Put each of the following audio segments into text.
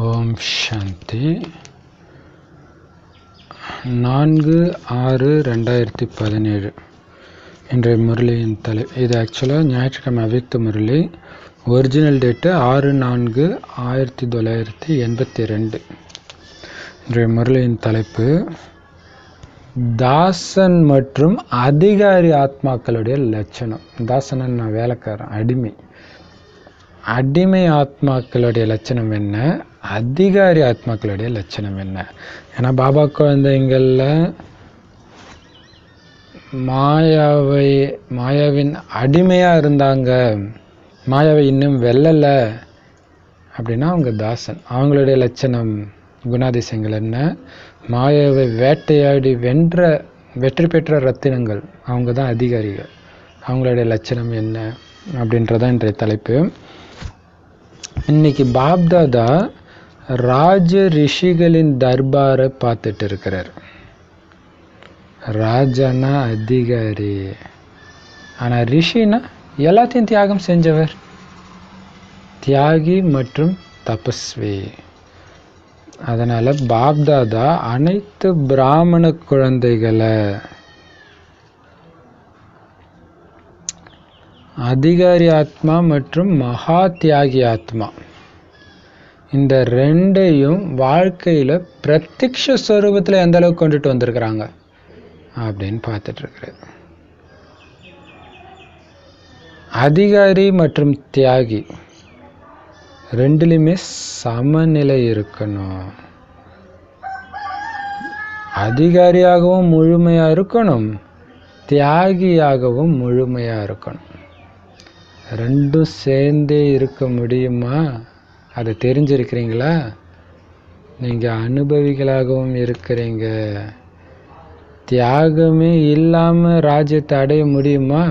ஓம் சாந்தி. 4/6/2017 இன்றைய முரளியின் இது ஆக்சுவலாக ஞாயிற்றுக்கிழமை அவ்யக்த முரளி. Original date 6/4/1982. இன்றைய முரளியின் தலைப்பு தாசன் மற்றும் அதிகாரி ஆத்மாக்களுடைய லட்சணம். தாசனன் நான் வேலைக்காரன், அடிமை ஆத்மாக்களுடைய லட்சணம் என்ன, அதிகாரி ஆத்மாக்களுடைய லட்சணம் என்ன? ஏன்னா பாபா குழந்தைங்களில் மாயாவின் அடிமையாக இருந்தாங்க, மாயாவை இன்னும் வெல்லலை அப்படின்னா அவங்க தாசன். அவங்களுடைய லட்சணம் குணாதிசயங்கள் என்ன? மாயாவை வேட்டையாடி வெற்றி பெற்ற ரத்தினங்கள், அவங்க தான் அதிகாரிகள். அவங்களுடைய லட்சணம் என்ன அப்படின்றதான் இன்றைய தலைப்பு. இன்னைக்கு பாப்தாதா ராஜ ரிஷிகளின் தர்பாரை பார்த்துட்டு இருக்கிறார். ராஜானா அதிகாரி, ஆனால் ரிஷினா எல்லாத்தையும் தியாகம் செஞ்சவர், தியாகி மற்றும் தபஸ்வி. அதனால் பாப்தாதா அனைத்து பிராமண குழந்தைகளை அதிகாரி ஆத்மா மற்றும் மகா தியாகி ஆத்மா இந்த ரெண்டையும் வாழ்க்கையில் பிரத்யக்ஷ ஸ்வரூபத்தில் எந்த அளவுக்கு கொண்டுட்டு வந்திருக்கிறாங்க அப்படின்னு பார்த்துட்ருக்கிறார். அதிகாரி மற்றும் தியாகி ரெண்டுலேயுமே சமநிலை இருக்கணும். அதிகாரியாகவும் முழுமையாக இருக்கணும், தியாகியாகவும் முழுமையாக இருக்கணும். ரெண்டும் சேர்ந்தே இருக்க முடியுமா? அதை தெரிஞ்சிருக்கிறீங்களா? நீங்கள் அனுபவிகளாகவும் இருக்கிறீங்க. தியாகமே இல்லாமல் ராஜ்யத்தை அடைய முடியுமா?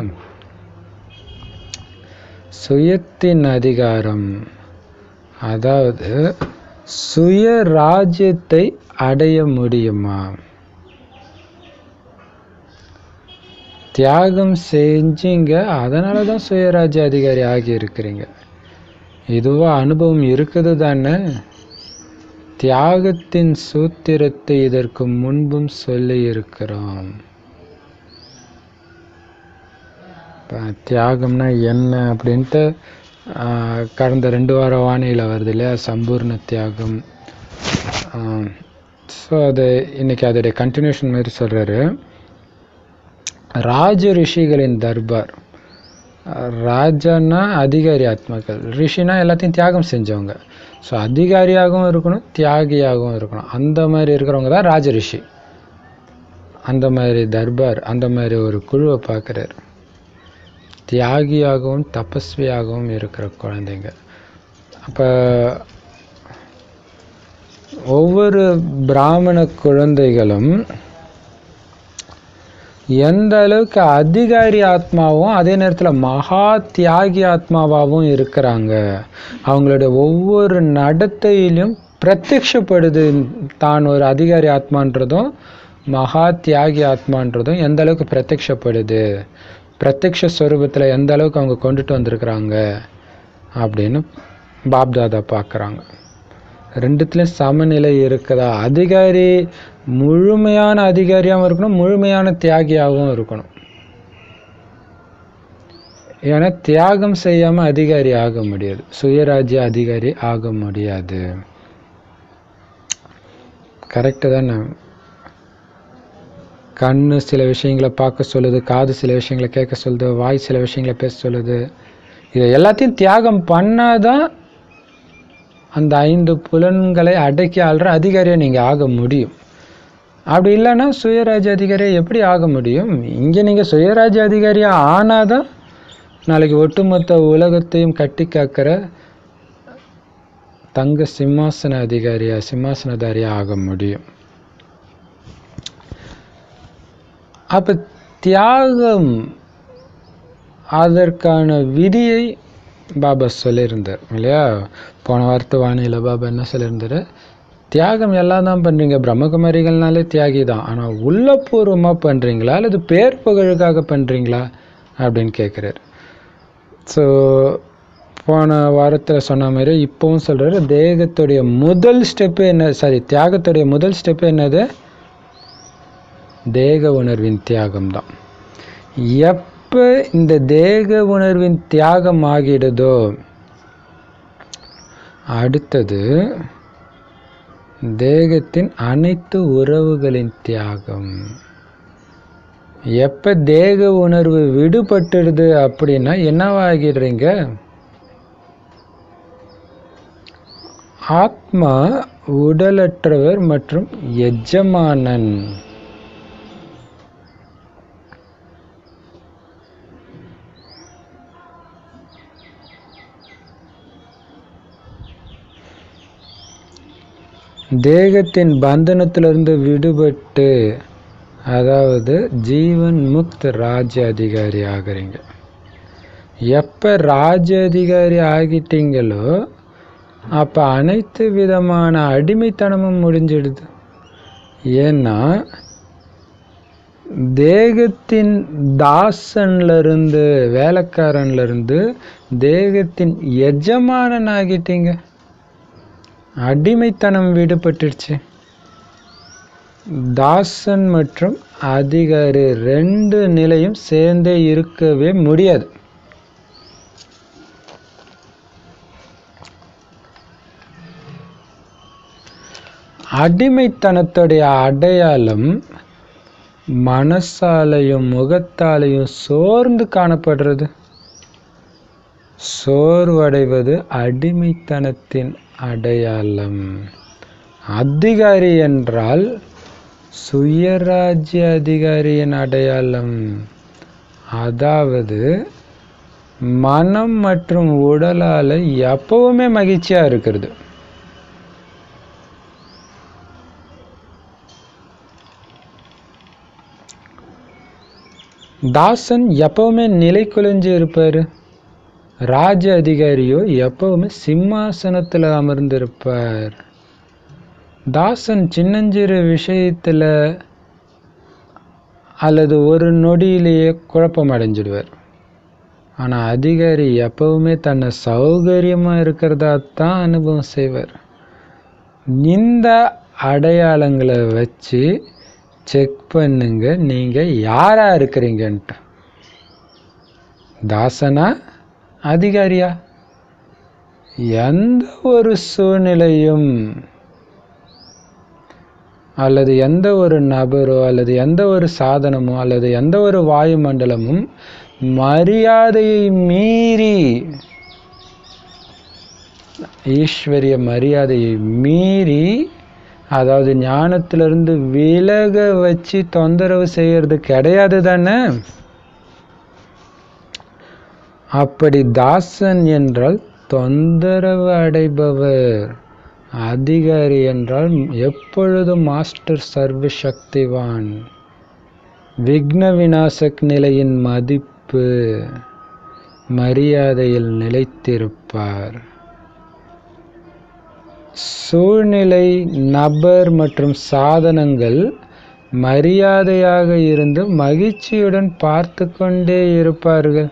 சுயத்தின் அதிகாரம், அதாவது சுய ராஜ்யத்தை அடைய முடியுமா? தியாகம் செஞ்சீங்க, அதனால தான் சுயராஜ்ய அதிகாரி ஆகி இருக்கிறீங்க. இதுவா அனுபவம் இருக்குது தானே? தியாகத்தின் சூத்திரத்தை இதற்கு முன்பும் சொல்லி இருக்கிறோம். தியாகம்னா என்ன அப்படின்ட்டு கடந்த 2 வார வானிலை வருது இல்லையா, சம்பூர்ண தியாகம். ஸோ அது இன்னைக்கு அதோடைய கண்டினியூஷன் மாதிரி சொல்கிறாரு. ராஜ ரிஷிகளின் தர்பார். ராஜானா அதிகாரி ஆத்மாக்கள், ரிஷினா எல்லாத்தையும் தியாகம் செஞ்சவங்க. ஸோ அதிகாரியாகவும் இருக்கணும், தியாகியாகவும் இருக்கணும். அந்த மாதிரி இருக்கிறவங்க தான் ராஜ ரிஷி. அந்த மாதிரி தர்பார், அந்த மாதிரி ஒரு குழுவை பார்க்குறாரு. தியாகியாகவும் தபஸ்வியாகவும் இருக்கிற குழந்தைங்க. அப்போ ஒவ்வொரு பிராமண குழந்தைகளும் எந்த அளவுக்கு அதிகாரி ஆத்மாவும் அதே நேரத்தில் மகா தியாகி ஆத்மாவாகவும் இருக்கிறாங்க. அவங்களுடைய ஒவ்வொரு நடத்தையிலும் பிரத்யக்ஷப்படுது தான் ஒரு அதிகாரி ஆத்மான்றதும் மகா தியாகி ஆத்மான்றதும் எந்த அளவுக்கு பிரத்யக்ஷப்படுது, பிரத்யக்ஷ ஸ்வரூபத்தில் எந்த அளவுக்கு அவங்க கொண்டுட்டு வந்திருக்கிறாங்க அப்படின்னு பாப்தாதா பார்க்குறாங்க. ரெண்டுத்துலேயும் சமநிலை இருக்குதா? அதிகாரி முழுமையான அதிகாரியாகவும் இருக்கணும், முழுமையான தியாகியாகவும் இருக்கணும். ஏன்னா தியாகம் செய்யாமல் அதிகாரி ஆக முடியாது, சுயராஜ்ய அதிகாரி ஆக முடியாது. கரெக்டு தானே? கண்ணு சில விஷயங்களை பார்க்க சொல்லுது, காது சில விஷயங்களை கேட்க சொல்லுது, வாய் சில விஷயங்களை பேச சொல்லுது. இதை எல்லாத்தையும் தியாகம் பண்ணாதான் அந்த 5 புலன்களை அடக்கி ஆள்ற அதிகாரியை நீங்கள் ஆக முடியும். அப்படி இல்லைன்னா சுயராஜ்ய அதிகாரியை எப்படி ஆக முடியும்? இங்கே நீங்கள் சுயராஜ்ய அதிகாரியாக ஆனாதான் நாளைக்கு ஒட்டுமொத்த உலகத்தையும் கட்டி காக்கிற தங்க சிம்மாசன அதிகாரியா, சிம்மாசனதாரியா ஆக முடியும். அப்போ தியாகம், அதற்கான விதியை பாபா சொல்லியிருந்தார் இல்லையா? போன வாரத்து வானிலை பாபா என்ன சொல்லியிருந்தார்? தியாகம் எல்லாம் தான் பண்ணுறீங்க, பிரம்மகுமாரிகள்னாலே தியாகி தான், ஆனால் உள்ளபூர்வமாக பண்ணுறீங்களா அல்லது பேர் புகழுக்காக பண்ணுறீங்களா அப்படின்னு கேட்குறாரு. ஸோ போன வாரத்தில் சொன்ன மாதிரி இப்போவும் சொல்கிறாரு, தேகத்துடைய முதல் ஸ்டெப்பு என்ன, தியாகத்துடைய முதல் ஸ்டெப்பு என்னது? தேக உணர்வின் தியாகம்தான். எப்போ இந்த தேக உணர்வின் தியாகம் ஆகிடுதோ அடுத்தது தேகத்தின் அனைத்து உறவுகளின் தியாகம். எப்போ தேக உணர்வு விடுபட்டுடுது அப்படின்னா என்னவாகிடுறீங்க? ஆத்மா உடலற்றவர் மற்றும் எஜமானன். தேகத்தின் பந்தனத்திலிருந்து விடுபட்டு, அதாவது ஜீவன் முக்த் ராஜ்ய அதிகாரி ஆகிறீங்க. எப்போ ராஜ்ய அதிகாரி ஆகிட்டீங்களோ அப்போ அனைத்து விதமான அடிமைத்தனமும் முடிஞ்சிடுது. ஏன்னா தேகத்தின் தாசன்லேருந்து, வேலைக்காரன்லேருந்து தேகத்தின் எஜமானன் ஆகிட்டீங்க. அடிமைத்தனம் விடுபட்டுடுச்சு. தாசன் மற்றும் அதிகாரி ரெண்டு நிலையும் சேர்ந்தே இருக்கவே முடியாது. அடிமைத்தனத்துடைய அடையாளம் மனசாலையும் முகத்தாலையும் சோர்ந்து காணப்படுறது. சோர்வடைவது அடிமைத்தனத்தின் அடையாளம். அதிகாரி என்றால் சுயராஜ்ய அதிகாரியின் அடையாளம். அதாவது மனம் மற்றும் உடலால் எப்பவுமே மகிழ்ச்சியாக இருக்கிறது. தாசன் எப்பவுமே நிலை குலைஞ்சு இருப்பார். ராஜ அதிகாரியோ எப்பவுமே சிம்மாசனத்தில் அமர்ந்திருப்பார். தாசன் சின்னஞ்சிறு விஷயத்தில் அல்லது ஒரு நொடியிலேயே குழப்பம் அடைஞ்சிடுவார். ஆனால் அதிகாரி எப்பவுமே தன்னை சௌகரியமாக இருக்கிறதா தான் அனுபவம் செய்வார். இந்த அடையாளங்களை வச்சு செக் பண்ணுங்க நீங்கள் யாராக இருக்கிறீங்கன்ட்டு. தாசனா அதிகாரியா? எந்த ஒரு சூழ்நிலையும் அல்லது எந்த ஒரு நபரோ அல்லது எந்த ஒரு சாதனமோ அல்லது எந்த ஒரு வாயுமண்டலமும் மரியாதையை மீறி, ஈஸ்வரிய மரியாதையை மீறி, அதாவது ஞானத்திலிருந்து விலக வச்சு தொந்தரவு செய்யறது கிடையாது தானே. அப்படி தாசன் என்றால் தொந்தரவு அடைபவர். அதிகாரி என்றால் எப்பொழுதும் மாஸ்டர் சர்வ சக்திவான். விக்ன விநாசக் நிலையின் மதிப்பு, மரியாதையில் நிலைத்திருப்பார். சூழ்நிலை, நபர் மற்றும் சாதனங்கள் மரியாதையாக இருந்து மகிழ்ச்சியுடன் பார்த்து கொண்டே இருப்பார்கள்.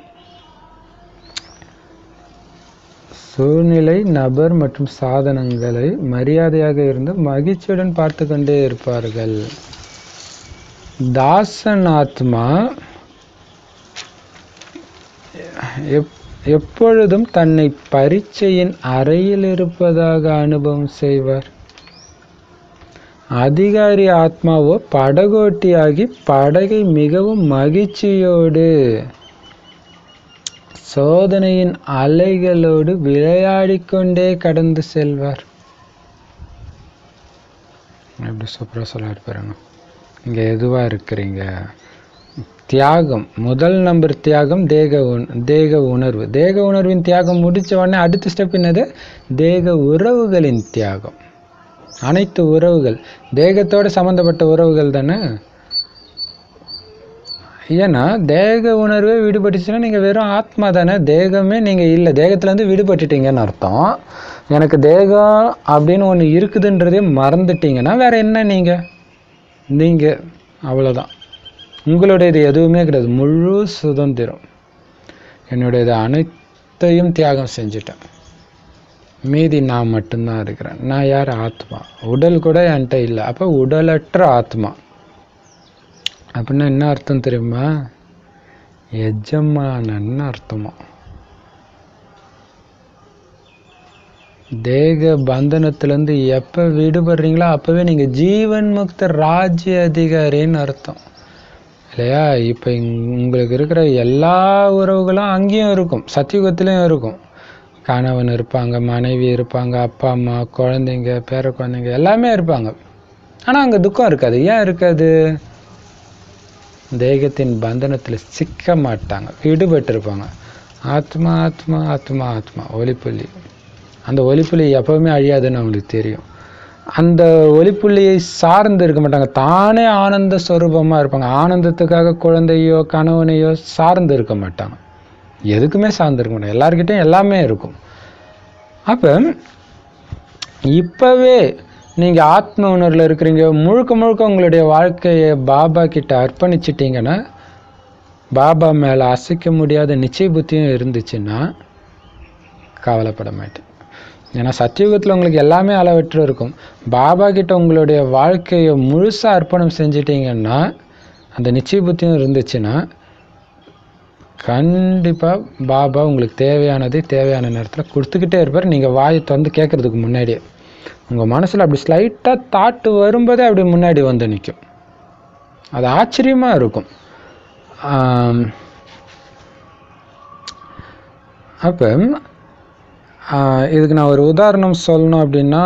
சூழ்நிலை, நபர் மற்றும் சாதனங்களை மரியாதையாக இருந்து மகிழ்ச்சியுடன் பார்த்து கொண்டே இருப்பார்கள். தாசன் ஆத்மா எப்பொழுதும் தன்னை பரீட்சையின் அறையில் இருப்பதாக அனுபவம் செய்வார். அதிகாரி ஆத்மாவோ படகோட்டியாகி படகை மிகவும் மகிழ்ச்சியோடு சோதனையின் அலைகளோடு விளையாடிக்கொண்டே கடந்து செல்வார். எப்படி சூப்பராக சொல்லிட்டு பாருங்க. இங்கே எதுவாக இருக்கிறீங்க? தியாகம், முதல் நம்பர் தியாகம் தேக உணர்வு. தேக உணர்வின் தியாகம் முடித்த உடனே அடுத்த ஸ்டெப் என்னது? தேக உறவுகளின் தியாகம். அனைத்து உறவுகள் தேகத்தோடு சம்மந்தப்பட்ட உறவுகள் தானே. ஏன்னா தேக உணர்வே விடுபட்டுச்சுன்னா நீங்கள் வெறும் ஆத்மா தானே, தேகமே நீங்கள் இல்லை. தேகத்துலேருந்து விடுபட்டுட்டீங்கன்னு அர்த்தம். எனக்கு தேகம் அப்படின்னு ஒன்று இருக்குதுன்றதே மறந்துட்டீங்கன்னா வேற என்ன? நீங்கள் அவ்வளோதான். உங்களுடையது எதுவுமே கிடையாது. முழு சுதந்திரம். என்னுடையது எல்லாத்தையும் தியாகம் செஞ்சுட்டேன், மீதி நான் மட்டும்தான் இருக்கிறேன். நான் யார்? ஆத்மா. உடல் கூட என்கிட்ட இல்லை. அப்போ உடலற்ற ஆத்மா அப்படின்னா என்ன அர்த்தம் தெரியுமா? எஜமானன்னு அர்த்தமா. தேக பந்தனத்திலேருந்து எப்போ விடுபடுறீங்களோ அப்போவே நீங்கள் ஜீவன் முக்த ராஜ்ய அதிகாரின்னு அர்த்தம் இல்லையா? இப்போ உங்களுக்கு இருக்கிற எல்லா உறவுகளும் அங்கேயும் இருக்கும், சத்தியுகத்திலையும் இருக்கும். கணவன் இருப்பாங்க, மனைவி இருப்பாங்க, அப்பா அம்மா, குழந்தைங்க, பேர குழந்தைங்க எல்லாமே இருப்பாங்க. ஆனால் அங்கே துக்கம் இருக்காது. ஏன் இருக்காது? தேகத்தின் பந்தனத்தில் சிக்க மாட்டாங்க, விடுபட்டு இருப்பாங்க. ஆத்மா ஆத்மா ஆத்மா ஆத்மா ஒளிப்புள்ளி. அந்த ஒளிப்புள்ளி எப்பவுமே அழியாதுன்னு அவங்களுக்கு தெரியும். அந்த ஒளிப்புள்ளியை சார்ந்து இருக்க மாட்டாங்க, தானே ஆனந்த ஸ்வரூபமாக இருப்பாங்க. ஆனந்தத்துக்காக குழந்தையோ கணவனையோ சார்ந்து இருக்க மாட்டாங்க, எதுக்குமே சார்ந்து இருக்க மாட்டாங்க. எல்லார்கிட்டையும் எல்லாமே இருக்கும். அப்போ இப்போவே நீங்கள் ஆத்ம உணர்வில் இருக்கிறீங்க, முழுக்க முழுக்க உங்களுடைய வாழ்க்கையை பாபா கிட்ட அர்ப்பணிச்சிட்டிங்கன்னா, பாபா மேலே அசைக்க முடியாத நிச்சய புத்தியும் இருந்துச்சுன்னா கவலைப்பட மாட்டேன். ஏன்னா சத்தியுகத்தில் உங்களுக்கு எல்லாமே அளவற்று இருக்கும். பாபா கிட்ட உங்களுடைய வாழ்க்கையை முழுசாக அர்ப்பணம் செஞ்சிட்டிங்கன்னா, அந்த நிச்சய புத்தியும் இருந்துச்சுன்னா கண்டிப்பாக பாபா உங்களுக்கு தேவையானதை தேவையான நேரத்தில் கொடுத்துக்கிட்டே இருப்பார். நீங்கள் வாயை திறந்து கேட்குறதுக்கு முன்னாடியே உங்கள் மனசில் அப்படி ஸ்லைட்டாக தாட்டு வரும்போதே அப்படி முன்னாடி வந்து நிற்கும். அது ஆச்சரியமாக இருக்கும். அப்போ இதுக்கு நான் ஒரு உதாரணம் சொல்லணும் அப்படின்னா,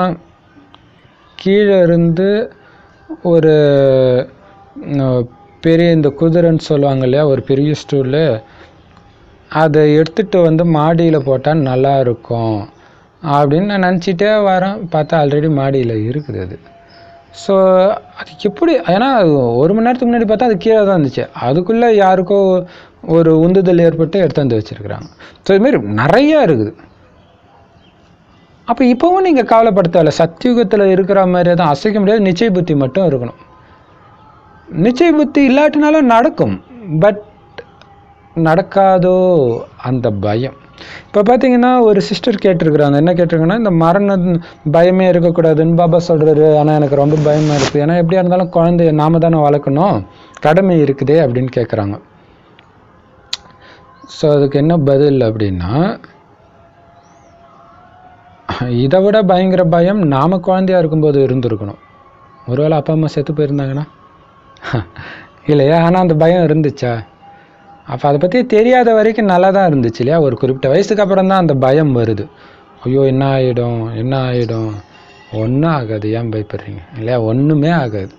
கீழே இருந்து ஒரு பெரிய இந்த குதிரைன்னு சொல்லுவாங்க இல்லையா, ஒரு பெரிய ஸ்டூலு, அதை எடுத்துகிட்டு வந்து மாடியில் போட்டால் நல்லா இருக்கும் அப்படின்னு நான் நினச்சிட்டே வரேன். பார்த்தா ஆல்ரெடி மாடியில் இருக்குது அது. ஸோ அது எப்படி, ஏன்னா ஒரு மணி நேரத்துக்கு முன்னாடி பார்த்தா அது கீழே தான் இருந்துச்சு, அதுக்குள்ளே யாருக்கோ ஒரு உந்துதல் ஏற்பட்டு எடுத்து வந்து வச்சுருக்குறாங்க. ஸோ இதுமாரி நிறையா இருக்குது. அப்போ இப்போவும் நீங்கள் கவலைப்படுத்தவில்லை, சத்தியுகத்தில் இருக்கிற மாதிரியே தான், அசைக்க முடியாது. நிச்சய புத்தி மட்டும் இருக்கணும். நிச்சய புத்தி இல்லாட்டினாலும் நடக்கும், பட் நடக்காதோ அந்த பயம். இப்போ பார்த்தீங்கன்னா ஒரு சிஸ்டர் கேட்டிருக்கிறாங்க, என்ன கேட்டிருக்காங்கன்னா, இந்த மரண பயமே இருக்கக்கூடாதுன்னு பாபா சொல்கிறாரு, ஆனால் எனக்கு ரொம்ப பயமாக இருக்குது, ஏன்னா எப்படியா இருந்தாலும் குழந்தைய நாம தானே வளர்க்கணும், கடமை இருக்குதே அப்படின்னு கேட்குறாங்க. ஸோ அதுக்கு என்ன பதில் அப்படின்னா, இதை விட பயங்கர பயம் நாம் குழந்தையாக இருக்கும்போது இருந்திருக்கணும். ஒருவேளை அப்பா அம்மா செத்து போயிருந்தாங்கன்னா இல்லையா? ஆனால் அந்த பயம் இருந்துச்சா? அப்போ அதை பற்றி தெரியாத வரைக்கும் நல்லா தான் இருந்துச்சு இல்லையா? ஒரு குறிப்பிட்ட வயசுக்கு அப்புறம் தான் அந்த பயம் வருது. ஐயோ என்ன ஆகிடும் என்ன ஆகிடும். ஒன்றும் ஆகாது, ஏன் பயப்படுறீங்க இல்லையா? ஒன்றுமே ஆகாது.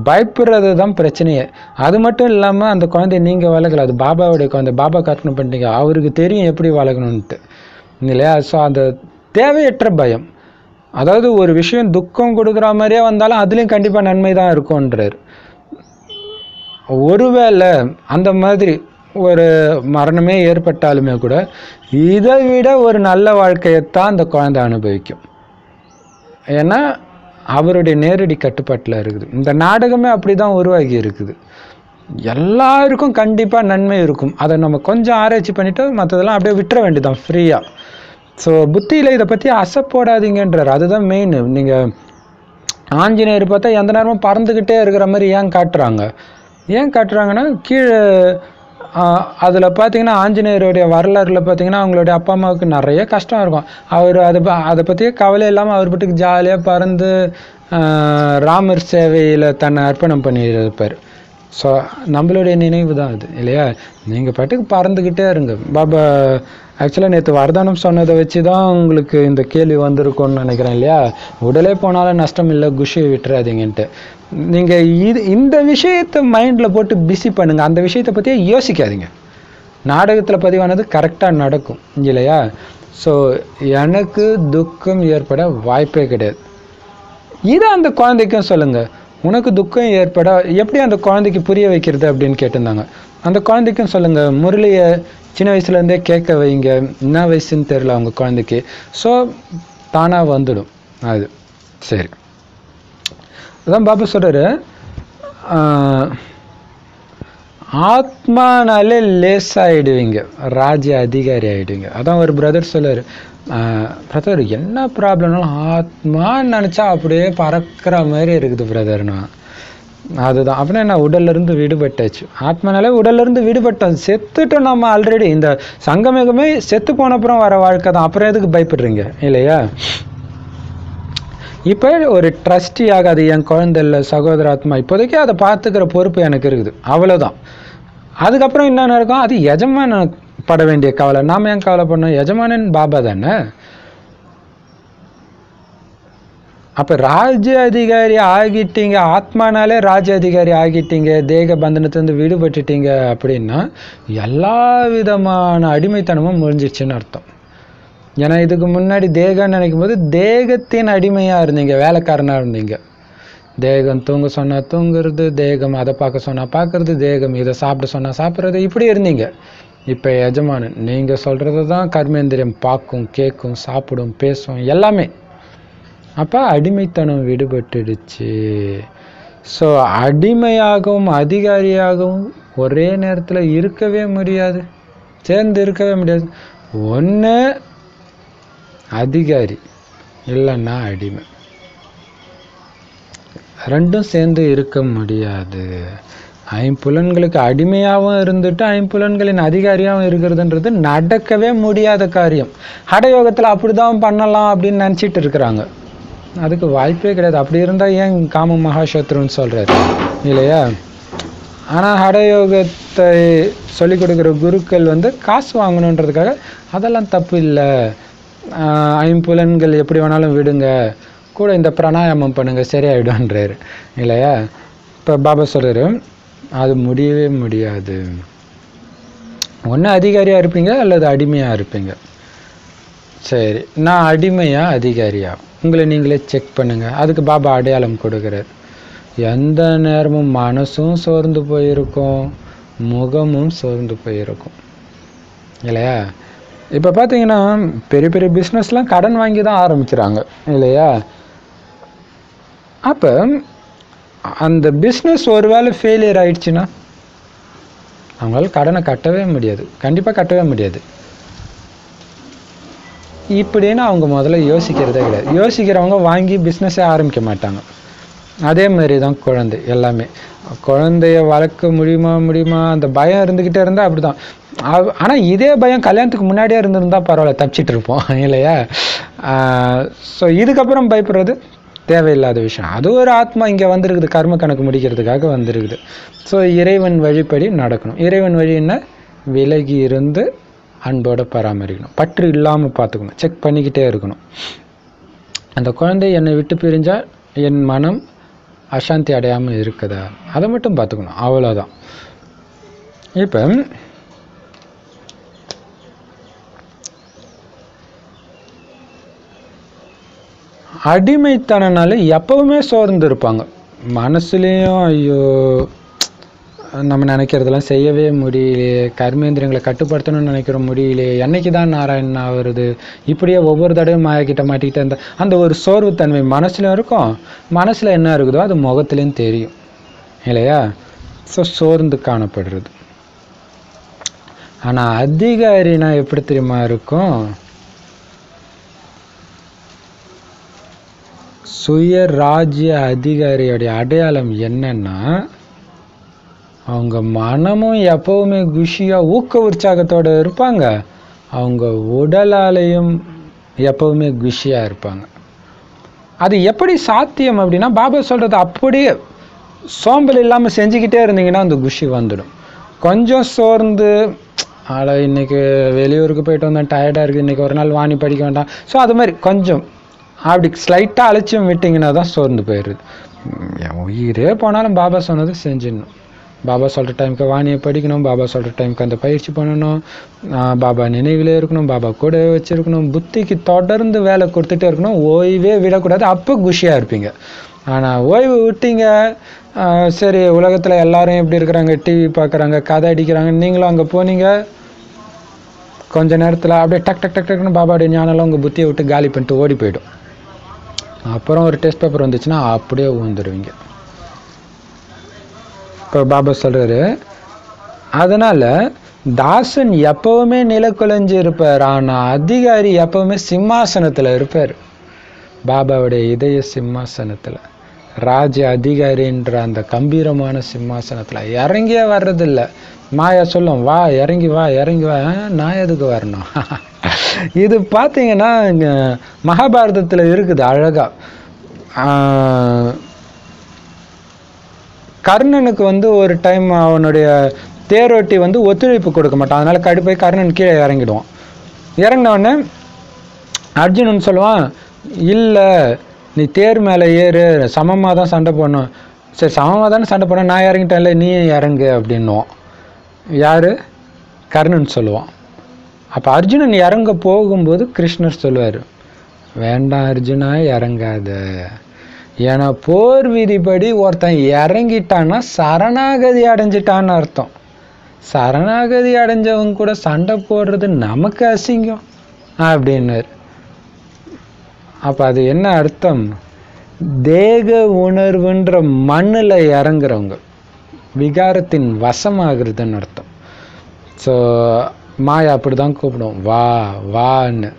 பயப்படுறது தான் பிரச்சனையே. அது மட்டும் இல்லாமல் அந்த குழந்தைய நீங்கள் வளர்க்கல, அது பாபாவுடைய குழந்தை, பாபா கற்பனை பண்ணிட்டீங்க, அவருக்கு தெரியும் எப்படி வளர்க்கணுன்ட்டு இல்லையா? ஸோ அந்த தேவையற்ற பயம், அதாவது ஒரு விஷயம் துக்கம் கொடுக்குற மாதிரியே வந்தாலும் அதுலேயும் கண்டிப்பாக நன்மை தான் இருக்கும்ன்றார். ஒருவேளை அந்த மாதிரி ஒரு மரணமே ஏற்பட்டாலுமே கூட இதை விட ஒரு நல்ல வாழ்க்கையைத்தான் அந்த குழந்தை அனுபவிக்கும். ஏன்னா அவருடைய நேரடி கட்டுப்பாட்டில் இருக்குது. இந்த நாடகமே அப்படி தான் உருவாகி இருக்குது. எல்லாருக்கும் கண்டிப்பாக நன்மை இருக்கும். அதை நம்ம கொஞ்சம் ஆராய்ச்சி பண்ணிவிட்டு மற்றதெல்லாம் அப்படியே விட்டுற வேண்டியதான் ஃப்ரீயாக. ஸோ புத்தியில் இதை பற்றி அசை போடாதீங்கன்றார். அதுதான் மெயின். நீங்கள் ஆஞ்சநேயர் பார்த்தா எந்த நேரமும் பறந்துக்கிட்டே இருக்கிற மாதிரி ஏன் காட்டுறாங்க? ஏன் காட்டுறாங்கன்னா, கீழே அதில் பார்த்தீங்கன்னா ஆஞ்சநேயருடைய வரலாறுல பார்த்தீங்கன்னா அவங்களுடைய அப்பா அம்மாவுக்கு நிறைய கஷ்டம் இருக்கும். அவர் அதை பற்றியே கவலை இல்லாமல் அவர் பாட்டுக்கு ஜாலியாக பறந்து ராமர் சேவையில் தன்னை அர்ப்பணம் பண்ணியிருப்பார். ஸோ நம்மளுடைய நினைவு தான் அது இல்லையா? நீங்கள் பாட்டுக்கு பறந்துக்கிட்டே இருங்க. பாபா ஆக்சுவலாக நேற்று வரதானம் சொன்னதை வச்சு தான் உங்களுக்கு இந்த கேள்வி வந்திருக்கும்னு நினைக்கிறேன் இல்லையா? உடலே போனாலும் நஷ்டம் இல்லை, குஷியை விட்டுறாதீங்கன்ட்டு. நீங்கள் இந்த விஷயத்தை மைண்டில் போட்டு பிஸி பண்ணுங்கள், அந்த விஷயத்தை பற்றியே யோசிக்காதீங்க. நாடகத்தில் பதிவானது கரெக்டாக நடக்கும் இல்லையா? ஸோ எனக்கு துக்கம் ஏற்பட வாய்ப்பே கிடையாது. இதை அந்த குழந்தைக்கும் சொல்லுங்கள். உனக்கு துக்கம் ஏற்பட எப்படி அந்த குழந்தைக்கு புரிய வைக்கிறது அப்படின்னு கேட்டிருந்தாங்க. அந்த குழந்தைக்கும் சொல்லுங்கள், முரளியை சின்ன வயசுலேருந்தே கேட்க வைங்க. என்ன வயசுன்னு தெரியல அவங்க குழந்தைக்கு. ஸோ தானாக வந்துடும் அது. சரி, அதான் பாபா சொல்கிறாரு, ஆத்மானாலே லேசாகிடுவீங்க, ராஜ்ய அதிகாரி ஆகிடுவீங்க. அதான் ஒரு பிரதர் சொல்லார், பிரதர் என்ன ப்ராப்ளம்னாலும் ஆத்மான்னு நினச்சா அப்படியே பறக்கிற மாதிரி இருக்குது பிரதர்னா. அதுதான் அப்படின்னா என்ன, உடல்லேருந்து விடுபட்டாச்சு. ஆத்மானாலே உடல்லேருந்து விடுபட்டோம், செத்துட்டோம் நம்ம ஆல்ரெடி. இந்த சங்கமேகமே செத்து போனப்புறம் வர வாழ்க்கை தான், அப்புறம் எதுக்கு பயப்படுறீங்க இல்லையா? இப்போ ஒரு ட்ரஸ்டியாக, அது என் குழந்தை இல்லை, சகோதர ஆத்மா, இப்போதைக்கு அதை பார்த்துக்கிற பொறுப்பு எனக்கு இருக்குது, அவ்வளோதான். அதுக்கப்புறம் என்ன நடக்கும், அது எஜமான பட வேண்டிய கவலை. நாம் ஏன் கவலை பண்ணோம், எஜமானன் பாபா தானே. அப்போ ராஜ்ய அதிகாரி ஆகிட்டீங்க, ஆத்மானாலே ராஜ்ய அதிகாரி ஆகிட்டீங்க, தேக பந்தனத்திலிருந்து விடுபட்டுட்டீங்க அப்படின்னா எல்லா விதமான அடிமைத்தனமும் முடிஞ்சிடுச்சுன்னு அர்த்தம். ஏன்னா இதுக்கு முன்னாடி தேகன்னு நினைக்கும் போது தேகத்தின் அடிமையாக இருந்தீங்க, வேலைக்காரனாக இருந்தீங்க. தேகம் தூங்க சொன்னால் தூங்குறது, தேகம் அதை பார்க்க சொன்னால் பார்க்கறது, தேகம் இதை சாப்பிட சொன்னால் சாப்பிட்றது, இப்படி இருந்தீங்க. இப்போ எஜமானன், நீங்கள் சொல்கிறது தான் கர்மேந்திரியம் பார்க்கும், கேட்கும், சாப்பிடும், பேசும், எல்லாமே. அப்போ அடிமைத்தனம் விடுபட்டுடுச்சு. ஸோ அடிமையாகவும் அதிகாரியாகவும் ஒரே நேரத்தில் இருக்கவே முடியாது, சேர்ந்து இருக்கவே முடியாது. ஒன்று அதிகாரி இல்லைன்னா அடிமை, ரெண்டும் சேர்ந்து இருக்க முடியாது. ஐம்புலன்களுக்கு அடிமையாகவும் இருந்துட்டு ஐம்புலன்களின் அதிகாரியாகவும் இருக்கிறதுன்றது நடக்கவே முடியாத காரியம். ஹடயோகத்தில் அப்படி தான் பண்ணலாம் அப்படின்னு நினச்சிட்டு இருக்கிறாங்க, அதுக்கு வாய்ப்பே கிடையாது. அப்படி இருந்தால் ஏன் காம மகாசத்ருன்னு சொல்கிறாரு இல்லையா? ஆனால் ஹடயோகத்தை சொல்லிக் கொடுக்குற குருக்கள் காசு வாங்கணுன்றதுக்காக அதெல்லாம் தப்பு இல்லை, ஐம்புலன்கள் எப்படி வேணாலும் விடுங்க, கூட இந்த பிராணாயாமம் பண்ணுங்க, சரியாயிடும்ன்றாரு இல்லையா? இப்போ பாபா சொல்கிறாரு, அது முடியவே முடியாது. ஒன்று அதிகாரியாக இருப்பீங்க அல்லது அடிமையாக இருப்பீங்க. சரி, நான் அடிமையா அதிகாரியா, உங்களை நீங்களே செக் பண்ணுங்க. அதுக்கு பாபா அடையாளம் கொடுக்குறார். எந்த நேரமும் மனசும் சோர்ந்து போயிருக்கும், முகமும் சோர்ந்து போயிருக்கும் இல்லையா? இப்போ பார்த்தீங்கன்னா பெரிய பெரிய பிஸ்னஸ்லாம் கடன் வாங்கி தான் ஆரம்பிக்கிறாங்க இல்லையா? அப்போ அந்த பிஸ்னஸ் ஒரு வேளை ஃபெயிலியர் ஆயிடுச்சுன்னா அவங்களால கடனை கட்டவே முடியாது, கண்டிப்பாக கட்டவே முடியாது. இப்படின்னு அவங்க முதல்ல யோசிக்கிறதே கிடையாது. யோசிக்கிறவங்க வாங்கி பிஸ்னஸே ஆரம்பிக்க மாட்டாங்க. அதே மாதிரி தான் குழந்தை எல்லாமே. குழந்தைய வளர்க்க முடியுமா அந்த பயம் இருந்துக்கிட்டே இருந்தால் அப்படி தான். ஆனால் இதே பயம் கல்யாணத்துக்கு முன்னாடியே இருந்திருந்தால் பரவாயில்ல, தப்பிச்சிட்டு இருப்போம் இல்லையா? ஸோ இதுக்கப்புறம் பயப்படுறது தேவையில்லாத விஷயம். அது ஒரு ஆத்மா இங்கே வந்திருக்குது, கர்ம கணக்கு முடிக்கிறதுக்காக வந்திருக்குது. ஸோ இறைவன் வழிப்படி நடக்கணும். இறைவன் வழி என்ன, விலகி இருந்து அன்போடு பராமரிக்கணும், பற்று இல்லாமல் பார்த்துக்கணும், செக் பண்ணிக்கிட்டே இருக்கணும். அந்த குழந்தை என்னை விட்டு பிரிஞ்சால் என் மனம் அசாந்தி அடையாமல் இருக்குதா, அதை மட்டும் பார்த்துக்கணும், அவ்வளோதான். இப்போ அடிமைத்தனால எப்பவுமே சோர்ந்து இருப்பாங்க. மனசுலேயும் ஐயோ நம்ம நினைக்கிறதெல்லாம் செய்யவே முடியலையே, கர்மேந்திரங்களை கட்டுப்படுத்தணும்னு நினைக்கிற முடியலையே, என்னைக்கு தான் நாராயணன் ஆகிறது, இப்படியே ஒவ்வொரு தடவையும் மாயக்கிட்ட மாட்டிக்கிட்டு அந்த ஒரு சோர்வுத்தன்மை மனசுலையும் இருக்கும். மனசில் என்ன இருக்குதோ அது முகத்துலேயும் தெரியும் இல்லையா? ஸோ சோர்ந்து காணப்படுறது. ஆனால் அதிகாரினா எப்படி தெரியுமா இருக்கும், சுய ராஜ்ய அதிகாரியோடைய அடையாளம் என்னன்னா, அவங்க மனமும் எப்பவுமே குஷியாக ஊக்க உற்சாகத்தோடு இருப்பாங்க, அவங்க உடலாலையும் எப்பவுமே குஷியாக இருப்பாங்க. அது எப்படி சாத்தியம் அப்படின்னா, பாபா சொல்கிறது அப்படியே சோம்பல் இல்லாமல் செஞ்சுக்கிட்டே இருந்தீங்கன்னா அந்த குஷி வந்துடும். கொஞ்சம் சோர்ந்து இன்னைக்கு வெளியூருக்கு போயிட்டு வந்தேன், டயர்டாக இருக்குது, இன்றைக்கி ஒரு நாள் வாணி படிக்க வேண்டாம், ஸோ அது மாதிரி கொஞ்சம் அப்படி ஸ்லைட்டாக அலட்சியம் விட்டிங்கன்னா தான் சோர்ந்து போயிடுது. உயிரே போனாலும் பாபா சொன்னது செஞ்சிடணும். பாபா சொல்கிற டைமுக்கு வாணியை படிக்கணும், பாபா சொல்கிற டைமுக்கு அந்த பயிற்சி பண்ணணும், பாபா நினைவிலே இருக்கணும், பாபா கூட வச்சுருக்கணும், புத்திக்கு தொடர்ந்து வேலை கொடுத்துட்டே இருக்கணும், ஓய்வே விடக்கூடாது. அப்போ குஷியாக இருப்பீங்க. ஆனால் ஓய்வு விட்டீங்க, சரி உலகத்தில் எல்லாரும் எப்படி இருக்கிறாங்க, டிவி பார்க்குறாங்க, கதை அடிக்கிறாங்க, நீங்களும் அங்கே போனீங்க, கொஞ்ச நேரத்தில் அப்படியே டக் டக் டக் டக்குன்னு பாபாவுடைய ஞானம்லாம் உங்கள் புத்தியை விட்டு காலி பண்ணிட்டு ஓடி போய்டும். அப்புறம் ஒரு டெஸ்ட் பேப்பர் வந்துச்சுன்னா அப்படியே ஊந்துடுவீங்க. இப்போ பாபா சொல்கிறாரு, அதனால தாசன் எப்பவுமே நிலக்குலைஞ்சு இருப்பார், ஆனா அதிகாரி எப்பவுமே சிம்மாசனத்துல இருப்பார். பாபாவுடைய இதய சிம்மாசனத்துல, ராஜ அதிகாரின்ற அந்த கம்பீரமான சிம்மாசனத்துல இறங்கியே வர்றதில்ல. மாயா சொல்லும், வா இறங்கி வா இறங்கி வா. நான் எதுக்கு வரணும்? இது பார்த்தீங்கன்னா மகாபாரதத்துல இருக்குது அழகா. கர்ணனுக்கு ஒரு டைம் அவனுடைய தேரோட்டி ஒத்துழைப்பு கொடுக்க மாட்டான். அதனால கடுப்பாய் கர்ணன் கீழே இறங்கிடுவான். இறங்கினவுடனே அர்ஜுனன் சொல்லுவான், இல்லை நீ தேர் மேலே ஏறு, சமமாக தான் சண்டை போடணும். சரி சமமாக தானே சண்டை போடணும், நான் இறங்கிட்டேன்ல நீ இறங்கு அப்படின்னுவான். யார்? கர்ணன் சொல்லுவான். அப்போ அர்ஜுனன் இறங்க போகும்போது கிருஷ்ணர் சொல்லுவார், வேண்டாம் அர்ஜுனா இறங்காத. ஏன்னா போர் விதிப்படி ஒருத்தன் இறங்கிட்டான்னா சரணாகதி அடைஞ்சிட்டான்னு அர்த்தம். சரணாகதி அடைஞ்சவங்க கூட சண்டை போடுறது நமக்கு அசிங்கம் அப்படின்னாரு. அப்போ அது என்ன அர்த்தம்? தேக உணர்வுன்ற மண்ணில் இறங்குறவங்க விகாரத்தின் வசமாகிறதுன்னு அர்த்தம். ஸோ மாயா அப்படி தான் கூப்பிடும், வா வான்னு.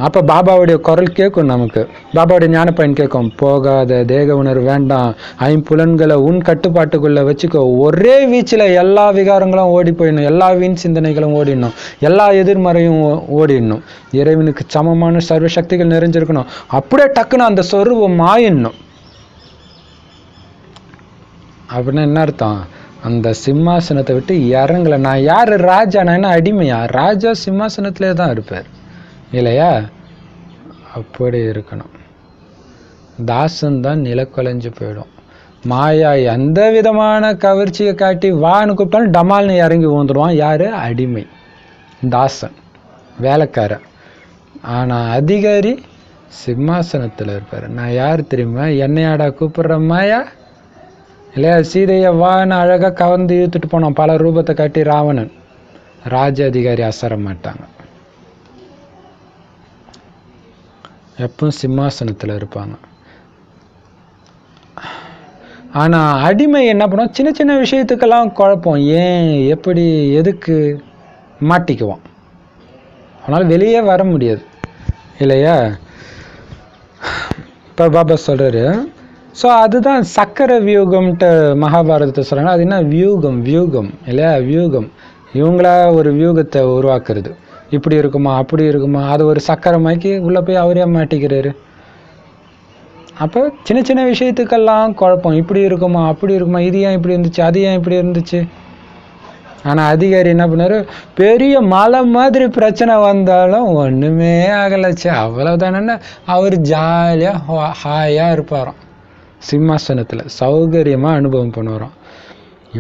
அப்போ பாபாவுடைய குரல் கேட்கும் நமக்கு, பாபாவுடைய ஞானப்பயன் கேட்கும், போகாத, தேக உணர்வு வேண்டாம், ஐம்புலன்களை உன் கட்டுப்பாட்டுக்குள்ளே வச்சுக்கோ. ஒரே வீச்சில் எல்லா விகாரங்களும் ஓடி போயிடணும், எல்லா வீண் சிந்தனைகளும் ஓடிடணும், எல்லா எதிர்மறையும் ஓடிடணும், இறைவனுக்கு சமமான சர்வசக்திகள் நிறைஞ்சிருக்கணும். அப்படியே டக்குன்னு அந்த சொருவம் மாயிடணும். அப்படின்னா என்ன அர்த்தம்? அந்த சிம்மாசனத்தை விட்டு இறங்கலை. நான் யார்? ராஜா. நான் என்ன அடிமையா? ராஜா சிம்மாசனத்திலே தான் இருப்பார் இல்லையா? அப்படி இருக்கணும். தாசன் தான் நிலக்குலைஞ்சு போயிடும். மாயா எந்த விதமான கவர்ச்சியை காட்டி வான்னு கூப்பிட்டாலும் டமால்னு இறங்கி ஊந்துடுவான். யார்? அடிமை, தாசன், வேலைக்காரன். ஆனால் அதிகாரி சிம்மாசனத்தில் இருப்பார். நான் யார் தெரியுமா? என்னையாடா கூப்பிடுற மாயா? இல்லையா? சீதையை வான்னு அழகாக கவர்ந்து இழுத்துட்டு போனான், பல ரூபத்தை காட்டி ராவணன். ராஜ அதிகாரி அசர மாட்டாங்க, எப்பவும் சிம்மாசனத்தில் இருப்பாங்க. ஆனால் அடிமை என்ன பண்ணுவோம்? சின்ன சின்ன விஷயத்துக்கெல்லாம் குழப்பம், ஏன் எப்படி எதுக்கு மாட்டிக்குவான். அதனால் வெளியே வர முடியாது இல்லையா? இப்போ பாபா சொல்கிறாரு, ஸோ அதுதான் சக்கர வியூகம்ன்ட்டு மகாபாரதத்தை சொல்கிறாங்க. அது என்ன வியூகம்? வியூகம் இல்லையா? வியூகம். இவங்களா ஒரு வியூகத்தை உருவாக்குறது. இப்படி இருக்குமா அப்படி இருக்குமா, அது ஒரு சக்கரமாக்கி உள்ளே போய் அவரே மாட்டிக்கிறாரு. அப்போ சின்ன சின்ன விஷயத்துக்கெல்லாம் குழப்பம், இப்படி இருக்குமா அப்படி இருக்குமா, இது ஏன் இப்படி இருந்துச்சு, அது ஏன் இப்படி இருந்துச்சு. ஆனால் அதிகாரி என்ன பண்ணாரு? பெரிய மலை மாதிரி பிரச்சனை வந்தாலும் ஒன்றுமே ஆகலைச்சு, அவ்வளோதானே. அவர் ஜாலியாக ஹாயாக இருப்பாராம், சிம்மாசனத்தில் சௌகரியமாக அனுபவம் பண்ணுவாராம்.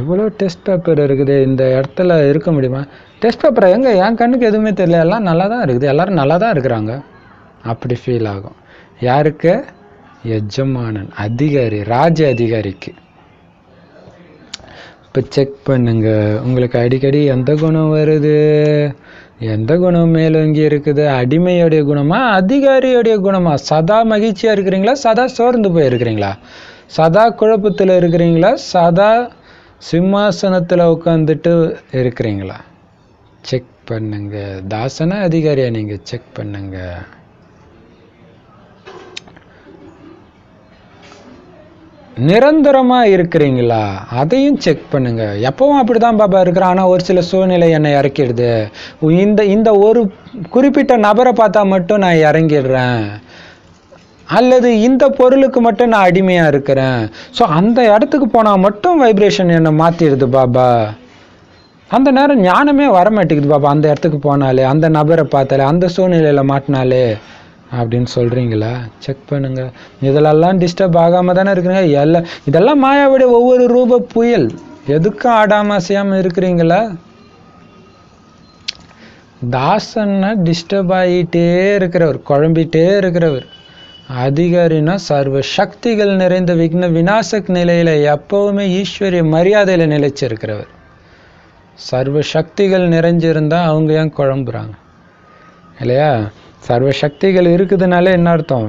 இவ்வளோ டெஸ்ட் பேப்பர் இருக்குது, இந்த இடத்துல இருக்க முடியுமா? டெஸ்ட் பேப்பரை எங்கே? என் கண்ணுக்கு எதுவுமே தெரியல, எல்லாம் நல்லா தான் இருக்குது, எல்லோரும் நல்லா தான் இருக்கிறாங்க. அப்படி ஃபீல் ஆகும். யாருக்கு? எஜமானன், அதிகாரி, ராஜ அதிகாரிக்கு. இப்போ செக் பண்ணுங்க, உங்களுக்கு அடிக்கடி எந்த குணம் வருது, எந்த குணம் மேலோங்கி இருக்குது? அடிமையோடைய குணமா அதிகாரியோடைய குணமா? சதா மகிழ்ச்சியாக இருக்கிறீங்களா, சதா சோர்ந்து போயிருக்கிறீங்களா, சதா குழப்பத்தில் இருக்கிறீங்களா, சதா சிம்மாசனத்தில் உட்காந்துட்டு இருக்கிறீங்களா? செக் பண்ணுங்க. தாசனா அதிகாரியா நீங்கள் செக் பண்ணுங்க. நிரந்தரமாக இருக்கிறீங்களா, அதையும் செக் பண்ணுங்க. எப்பவும் அப்படி தான் பாபா இருக்கிறான், ஆனால் ஒரு சில சூழ்நிலை என்னை இறக்கிடுது. இந்த ஒரு குறிப்பிட்ட நபரை பார்த்தா மட்டும் நான் இறங்கிடுறேன், அல்லது இந்த பொருளுக்கு மட்டும் நான் அடிமையாக இருக்கிறேன். ஸோ அந்த இடத்துக்கு போனால் மட்டும் வைப்ரேஷன் என்னை மாற்றிடுது பாபா. அந்த நேரம் ஞானமே வரமாட்டேங்குது பாபா, அந்த இடத்துக்கு போனாலே, அந்த நபரை பார்த்தாலே, அந்த சூழ்நிலையில் மாட்டினாலே அப்படின்னு சொல்கிறீங்களா? செக் பண்ணுங்கள். இதிலெல்லாம் டிஸ்டர்ப் ஆகாமல் தானே இருக்கிறீங்க. இதெல்லாம் மாயாவுடைய ஒவ்வொரு ரூப புயல். எதுக்கும் ஆடாமல் அசையாமல் இருக்கிறீங்களா? தாசன்னா டிஸ்டர்ப் ஆகிட்டே இருக்கிறவர், குழம்பிட்டே இருக்கிறவர். அதிகாரினா சர்வ சக்திகள் நிறைந்த விக்ன விநாசக் நிலையில் எப்போவுமே ஈஸ்வரிய மரியாதையில் நிலைச்சிருக்கிறவர். சர்வ சக்திகள் நிறைஞ்சிருந்தால் அவங்க ஏன் குழம்புறாங்க இல்லையா? சர்வ சக்திகள் இருக்குதுனாலே என்ன அர்த்தம்?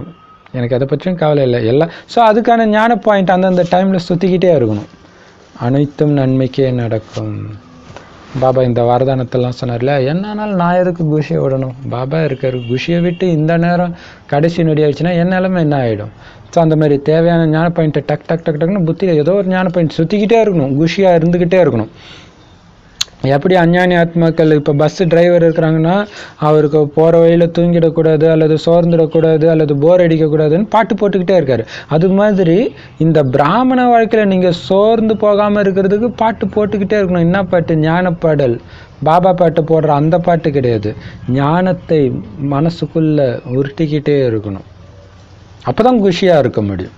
எனக்கு அதை பற்றியும் கவலை இல்லை எல்லாம். ஸோ அதுக்கான ஞான பாயிண்ட் அந்தந்த டைமில் சுற்றிக்கிட்டே இருக்கணும். அனைத்தும் நன்மைக்கே நடக்கும். பாபா இந்த வரதானத்தெல்லாம் சொன்னார்ல, என்னானாலும் நான் எதுக்கு குஷியை விடணும், பாபா இருக்காரு. குஷியை விட்டு இந்த நேரம் கடைசி நொடி ஆயிடுச்சுன்னா என் நிலைமை என்ன ஆகிடும்? ஸோ அந்த மாதிரி தேவையான ஞான பாயிண்ட்டை டக் டக் டக் டக்குன்னு புத்தியில் ஏதோ ஒரு ஞான பாயிண்ட் சுற்றிக்கிட்டே இருக்கணும், குஷியாக இருந்துக்கிட்டே இருக்கணும். எப்படி அஞ்ஞானி ஆத்மாக்கள் இப்போ பஸ்ஸு டிரைவர் இருக்கிறாங்கன்னா அவருக்கு போகிற வழியில் தூங்கிடக்கூடாது, அல்லது சோர்ந்துடக்கூடாது, அல்லது போர் அடிக்கக்கூடாதுன்னு பாட்டு போட்டுக்கிட்டே இருக்காரு. அது மாதிரி இந்த பிராமண வாழ்க்கையில் நீங்கள் சோர்ந்து போகாமல் இருக்கிறதுக்கு பாட்டு போட்டுக்கிட்டே இருக்கணும். என்ன பாட்டு? ஞானப்பாடல். பாபா பாட்டு போடுற அந்த பாட்டு கிடையாது, ஞானத்தை மனசுக்குள்ளே உருட்டிக்கிட்டே இருக்கணும். அப்போ தான் குஷியாக இருக்க முடியும்.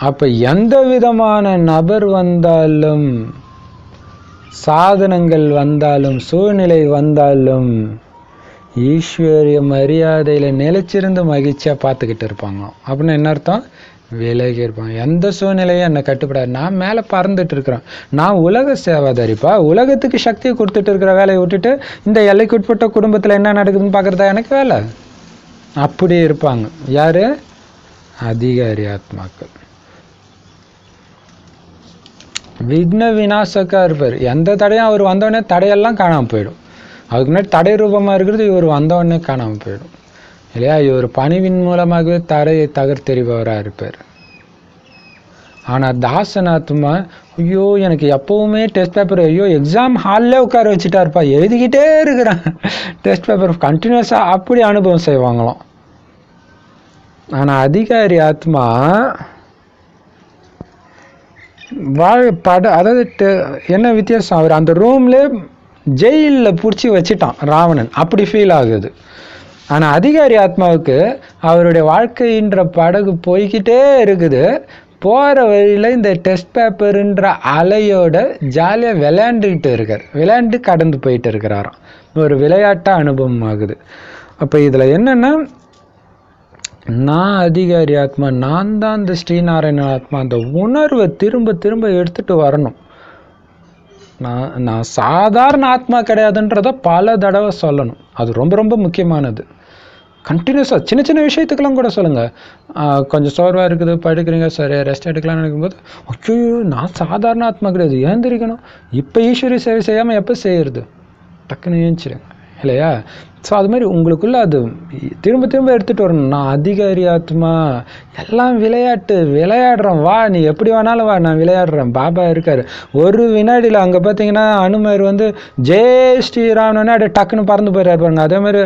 அப்போ எந்த விதமான நபர் வந்தாலும், சாதனங்கள் வந்தாலும், சூழ்நிலை வந்தாலும் ஈஸ்வரிய மரியாதையில் நிலைச்சிருந்து மகிழ்ச்சியாக பார்த்துக்கிட்டு இருப்பாங்க. அப்படின்னு என்ன அர்த்தம்? விலகி இருப்பாங்க. எந்த சூழ்நிலையும் என்னை கட்டுப்படாது, நான் மேலே பறந்துட்டு இருக்கிறேன், நான் உலக சேவாதாரிப்பா, உலகத்துக்கு சக்தியை கொடுத்துட்டு இருக்கிற வேலையை விட்டுட்டு இந்த எல்லைக்குட்பட்ட குடும்பத்தில் என்ன நடக்குதுன்னு பார்க்குறதா எனக்கு வேலை. அப்படி இருப்பாங்க. யார்? அதிகாரி ஆத்மாக்கள். விக்ன விநாசக்கா இருப்பார். எந்த தடையும் அவர் வந்தவொடனே தடையெல்லாம் காணாமல் போயிடும். அதுக்கு முன்னாடி தடை ரூபமாக இருக்கிறது இவர் வந்தவொடனே காணாமல் போயிடும் இல்லையா? இவர் பணிவின் மூலமாகவே தடையை தகர்த்தெறிபவராக இருப்பார். ஆனால் தாசனாத்மா, ஐயோ எனக்கு எப்போவுமே டெஸ்ட் பேப்பர், ஐயோ எக்ஸாம் ஹாலில் உட்கார வச்சுட்டா இருப்பா, எழுதிக்கிட்டே இருக்கிறான் டெஸ்ட் பேப்பர் கண்டினியூஸாக, அப்படி அனுபவம் செய்வாங்களாம். ஆனால் அதிகாரி ஆத்மா அதாவது என்ன வித்தியாசம்? அவர் அந்த ரூம்ல ஜெயிலில் பிடிச்சி வச்சுட்டான் ராவணன், அப்படி ஃபீல் ஆகுது. ஆனால் அதிகாரி ஆத்மாவுக்கு அவருடைய வாழ்க்கைன்ற படகு போய்கிட்டே இருக்குது. போகிற வழியில் இந்த டெஸ்ட் பேப்பருன்ற அலையோட ஜாலியாக விளையாண்டுக்கிட்டு இருக்கார், விளையாண்டு கடந்து போயிட்டு இருக்கிறாராம். ஒரு விளையாட்டாக அனுபவம் ஆகுது. அப்போ இதில் என்னென்னா, நான் அதிகாரி ஆத்மா, நான் தான் இந்த ஸ்ரீநாராயண ஆத்மா, அந்த உணர்வை திரும்ப திரும்ப எடுத்துகிட்டு வரணும். நான் சாதாரண ஆத்மா கிடையாதுன்றத பல தடவை சொல்லணும். அது ரொம்ப ரொம்ப முக்கியமானது. கண்டினியூஸாக சின்ன சின்ன விஷயத்துக்கெல்லாம் கூட சொல்லுங்கள். கொஞ்சம் சோர்வாக இருக்குது, படுக்கிறீங்க, சரி ரெஸ்ட் எடுக்கலாம்னு நினைக்கும்போது, ஐயோ நான் சாதாரண ஆத்மா கிடையாது, ஏந்திரிக்கணும். இப்போ ஈஸ்வரி சேவை செய்யாமல் எப்போ செய்கிறது? டக்குன்னு ஏஞ்சிடுங்க இல்லையா? ஸோ அது மாதிரி உங்களுக்குள்ள அது திரும்ப திரும்ப எடுத்துகிட்டு வரணும். நான் அதிகாரி ஆத்மா, எல்லாம் விளையாட்டு, விளையாடுறோம், வா நீ எப்படி வேணாலும் வா, நான் விளையாடுறேன், பாபா இருக்கார். ஒரு வினாடியில் அங்கே பார்த்தீங்கன்னா அனுமர் வந்து ஜெய் ஸ்ரீராம்னு அப்படியே டக்குன்னு பறந்து போயிடாரு பாருங்க. அதே மாதிரி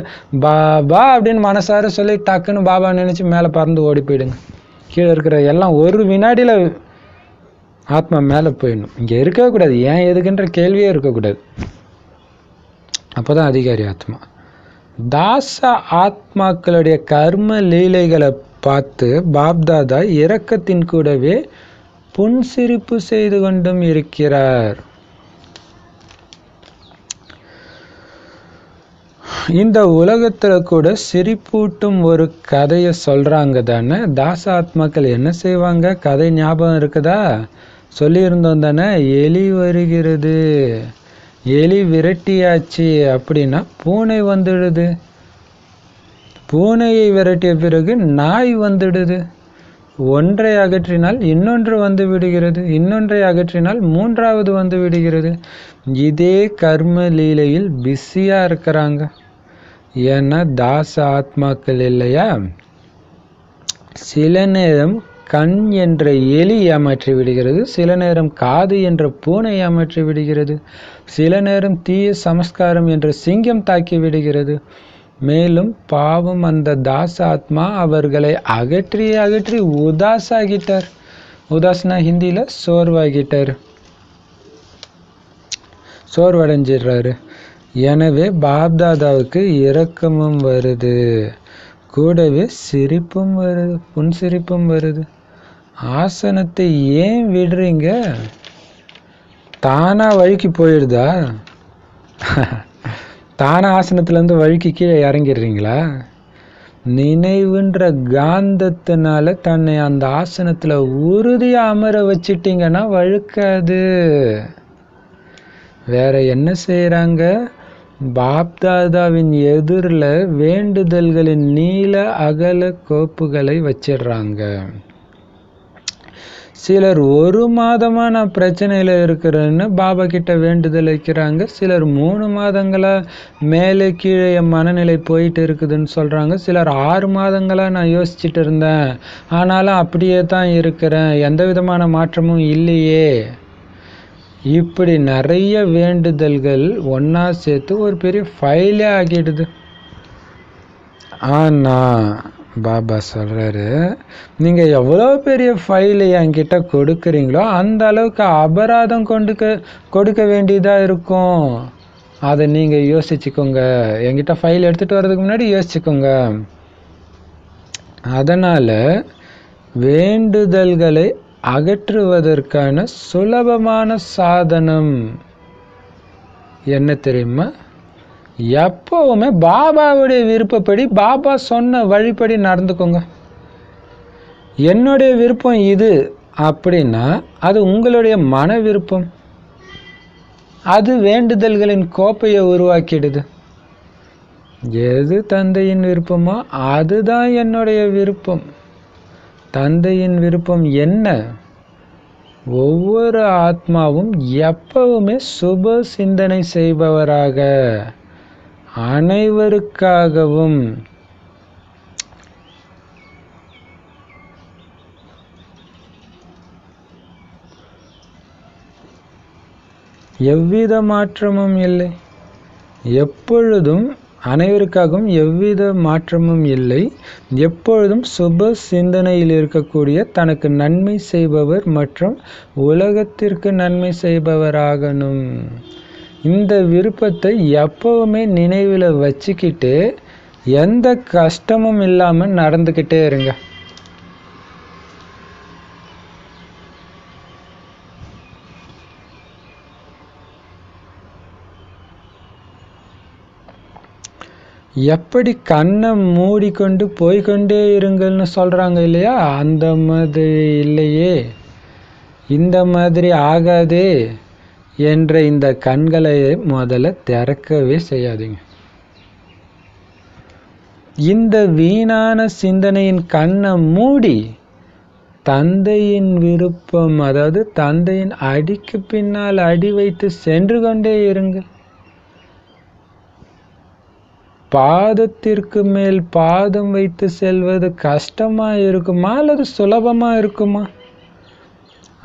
பாபா அப்படின்னு மனசார சொல்லி டக்குன்னு பாபா நினச்சி மேலே பறந்து ஓடி போயிடுங்க. கீழே இருக்கிற எல்லாம் ஒரு வினாடியில் ஆத்மா மேலே போயிடணும். இங்கே இருக்கவே கூடாது, ஏன் எதுக்குன்ற கேள்வியே இருக்கக்கூடாது. அப்போ தான் அதிகாரி ஆத்மா. தாச ஆத்மாக்களுடைய கர்ம லீலைகளை பார்த்து பாப்தாதா இரக்கத்தின் கூடவே புன்சிரிப்பு செய்து கொண்டும் இருக்கிறார். இந்த உலகத்தில் கூட சிரிப்பூட்டும் ஒரு கதையை சொல்கிறாங்க தானே. தாச ஆத்மாக்கள் என்ன செய்வாங்க? கதை ஞாபகம் இருக்குதா? சொல்லியிருந்தோம் தானே, எலி வருகிறது, எலி விரட்டியாச்சு அப்படின்னா பூனை வந்துடுது, பூனையை விரட்டிய பிறகு நாய் வந்துடுது, ஒன்றை அகற்றினால் இன்னொன்று வந்து விடுகிறது, இன்னொன்றை அகற்றினால் மூன்றாவது வந்து விடுகிறது. இதே கர்ம லீலையில் பிஸியாக இருக்கிறாங்க. ஏன்னா தாச ஆத்மாக்கள் இல்லையா? சில நேரம் கண் என்ற எலி ஏமாற்றி விடுகிறது, சில நேரம் காது என்ற பூனை ஏமாற்றி விடுகிறது, சில நேரம் தீய சமஸ்காரம் என்ற சிங்கம் தாக்கி விடுகிறது. மேலும் பாவம் அந்த தாச ஆத்மா அவர்களை அகற்றி அகற்றி உதாசாகிட்டார். உதாஸ்னா ஹிந்தியில் சோர்வாகிட்டார், சோர்வடைஞ்சிடுறாரு. எனவே பாப்தாதாவுக்கு இரக்கமும் வருது, கூடவே சிரிப்பும் வருது, புன்சிரிப்பும் வருது. ஆசனத்தை ஏன் விடுறீங்க? தானா வழுக்கி போயிடுதா? தானா ஆசனத்துலேருந்து வழுக்கி கீழே இறங்கிடுறீங்களா? நினைவுன்ற காந்தத்தினால தன்னை அந்த ஆசனத்தில் உறுதியாக அமர வச்சிட்டிங்கன்னா வழுக்காது. வேற என்ன செய்கிறாங்க? பாப்தாதாவின் எதிரில் வேண்டுதல்களின் நீல அகல கோப்புகளை வச்சிடுறாங்க. சிலர் 1 மாதமா நான் பிரச்சனையில் இருக்கிறேன்னு பாபா கிட்ட வேண்டுதல் வைக்கிறாங்க. சிலர் 3 மாதங்களா மேலே கீழே என் மனநிலை போயிட்டு இருக்குதுன்னு சொல்கிறாங்க. சிலர் 6 மாதங்களா நான் யோசிச்சுட்டு இருந்தேன், ஆனாலும் அப்படியே தான் இருக்கிறேன், எந்த விதமான மாற்றமும் இல்லையே. இப்படி நிறைய வேண்டுதல்கள் ஒன்றா சேர்த்து ஒரு பெரிய ஃபைலே ஆகிடுது. ஆனால் பாபா சொல்கிறாரு, நீங்கள் எவ்வளோ பெரிய ஃபைலை என்கிட்ட கொடுக்குறீங்களோ அந்த அளவுக்கு அபராதம் கொடுக்க வேண்டியதாக இருக்கும். அதை நீங்கள் யோசிச்சுக்கோங்க. என்கிட்ட ஃபைல் எடுத்துகிட்டு வர்றதுக்கு முன்னாடி யோசிச்சுக்கோங்க. அதனால் வேண்டுதல்களை அகற்றுவதற்கான சுலபமான சாதனம் என்ன தெரியுமா? எப்பவுமே பாபாவுடைய விருப்பப்படி, பாபா சொன்ன வழிப்படி நடந்துக்கோங்க. என்னுடைய விருப்பம் இது அப்படின்னா அது உங்களுடைய மன விருப்பம். அது வேண்டுதல்களின் கோப்பையை உருவாக்கிடுது. எது தந்தையின் விருப்பமோ அதுதான் என்னுடைய விருப்பம். தந்தையின் விருப்பம் என்ன? ஒவ்வொரு ஆத்மாவும் எப்பவுமே சுப சிந்தனை செய்பவராக, அனைவருக்காகவும் எவ்வித மாற்றமும் இல்லை. எப்பொழுதும் அனைவருக்காகவும் எவ்வித மாற்றமும் இல்லை. எப்பொழுதும் சுப சிந்தனையில் இருக்கக்கூடிய, தனக்கு நன்மை செய்பவர் மற்றும் உலகத்திற்கு நன்மை செய்பவராகணும். இந்த விருப்பத்தை எப்பவுமே நினைவில் வச்சுக்கிட்டு எந்த கஷ்டமும் இல்லாமல் நடந்துக்கிட்டே இருங்க. எப்படி கண்ணை மூடிக்கொண்டு போய்கொண்டே இருங்கள்னு சொல்கிறாங்க இல்லையா, அந்த மாதிரி இல்லையே, இந்த மாதிரி ஆகாதே என்ற இந்த கண்களை முதல்ல திறக்கவே செய்யாதீங்க. இந்த வீணான சிந்தனையின் கண்ணை மூடி தந்தையின் விருப்பம், அதாவது தந்தையின் அடிக்கு பின்னால் அடி வைத்து சென்று கொண்டே இருங்கள். பாதத்திற்கு மேல் பாதம் வைத்து செல்வது கஷ்டமா இருக்குமா அல்லது சுலபமா இருக்குமா?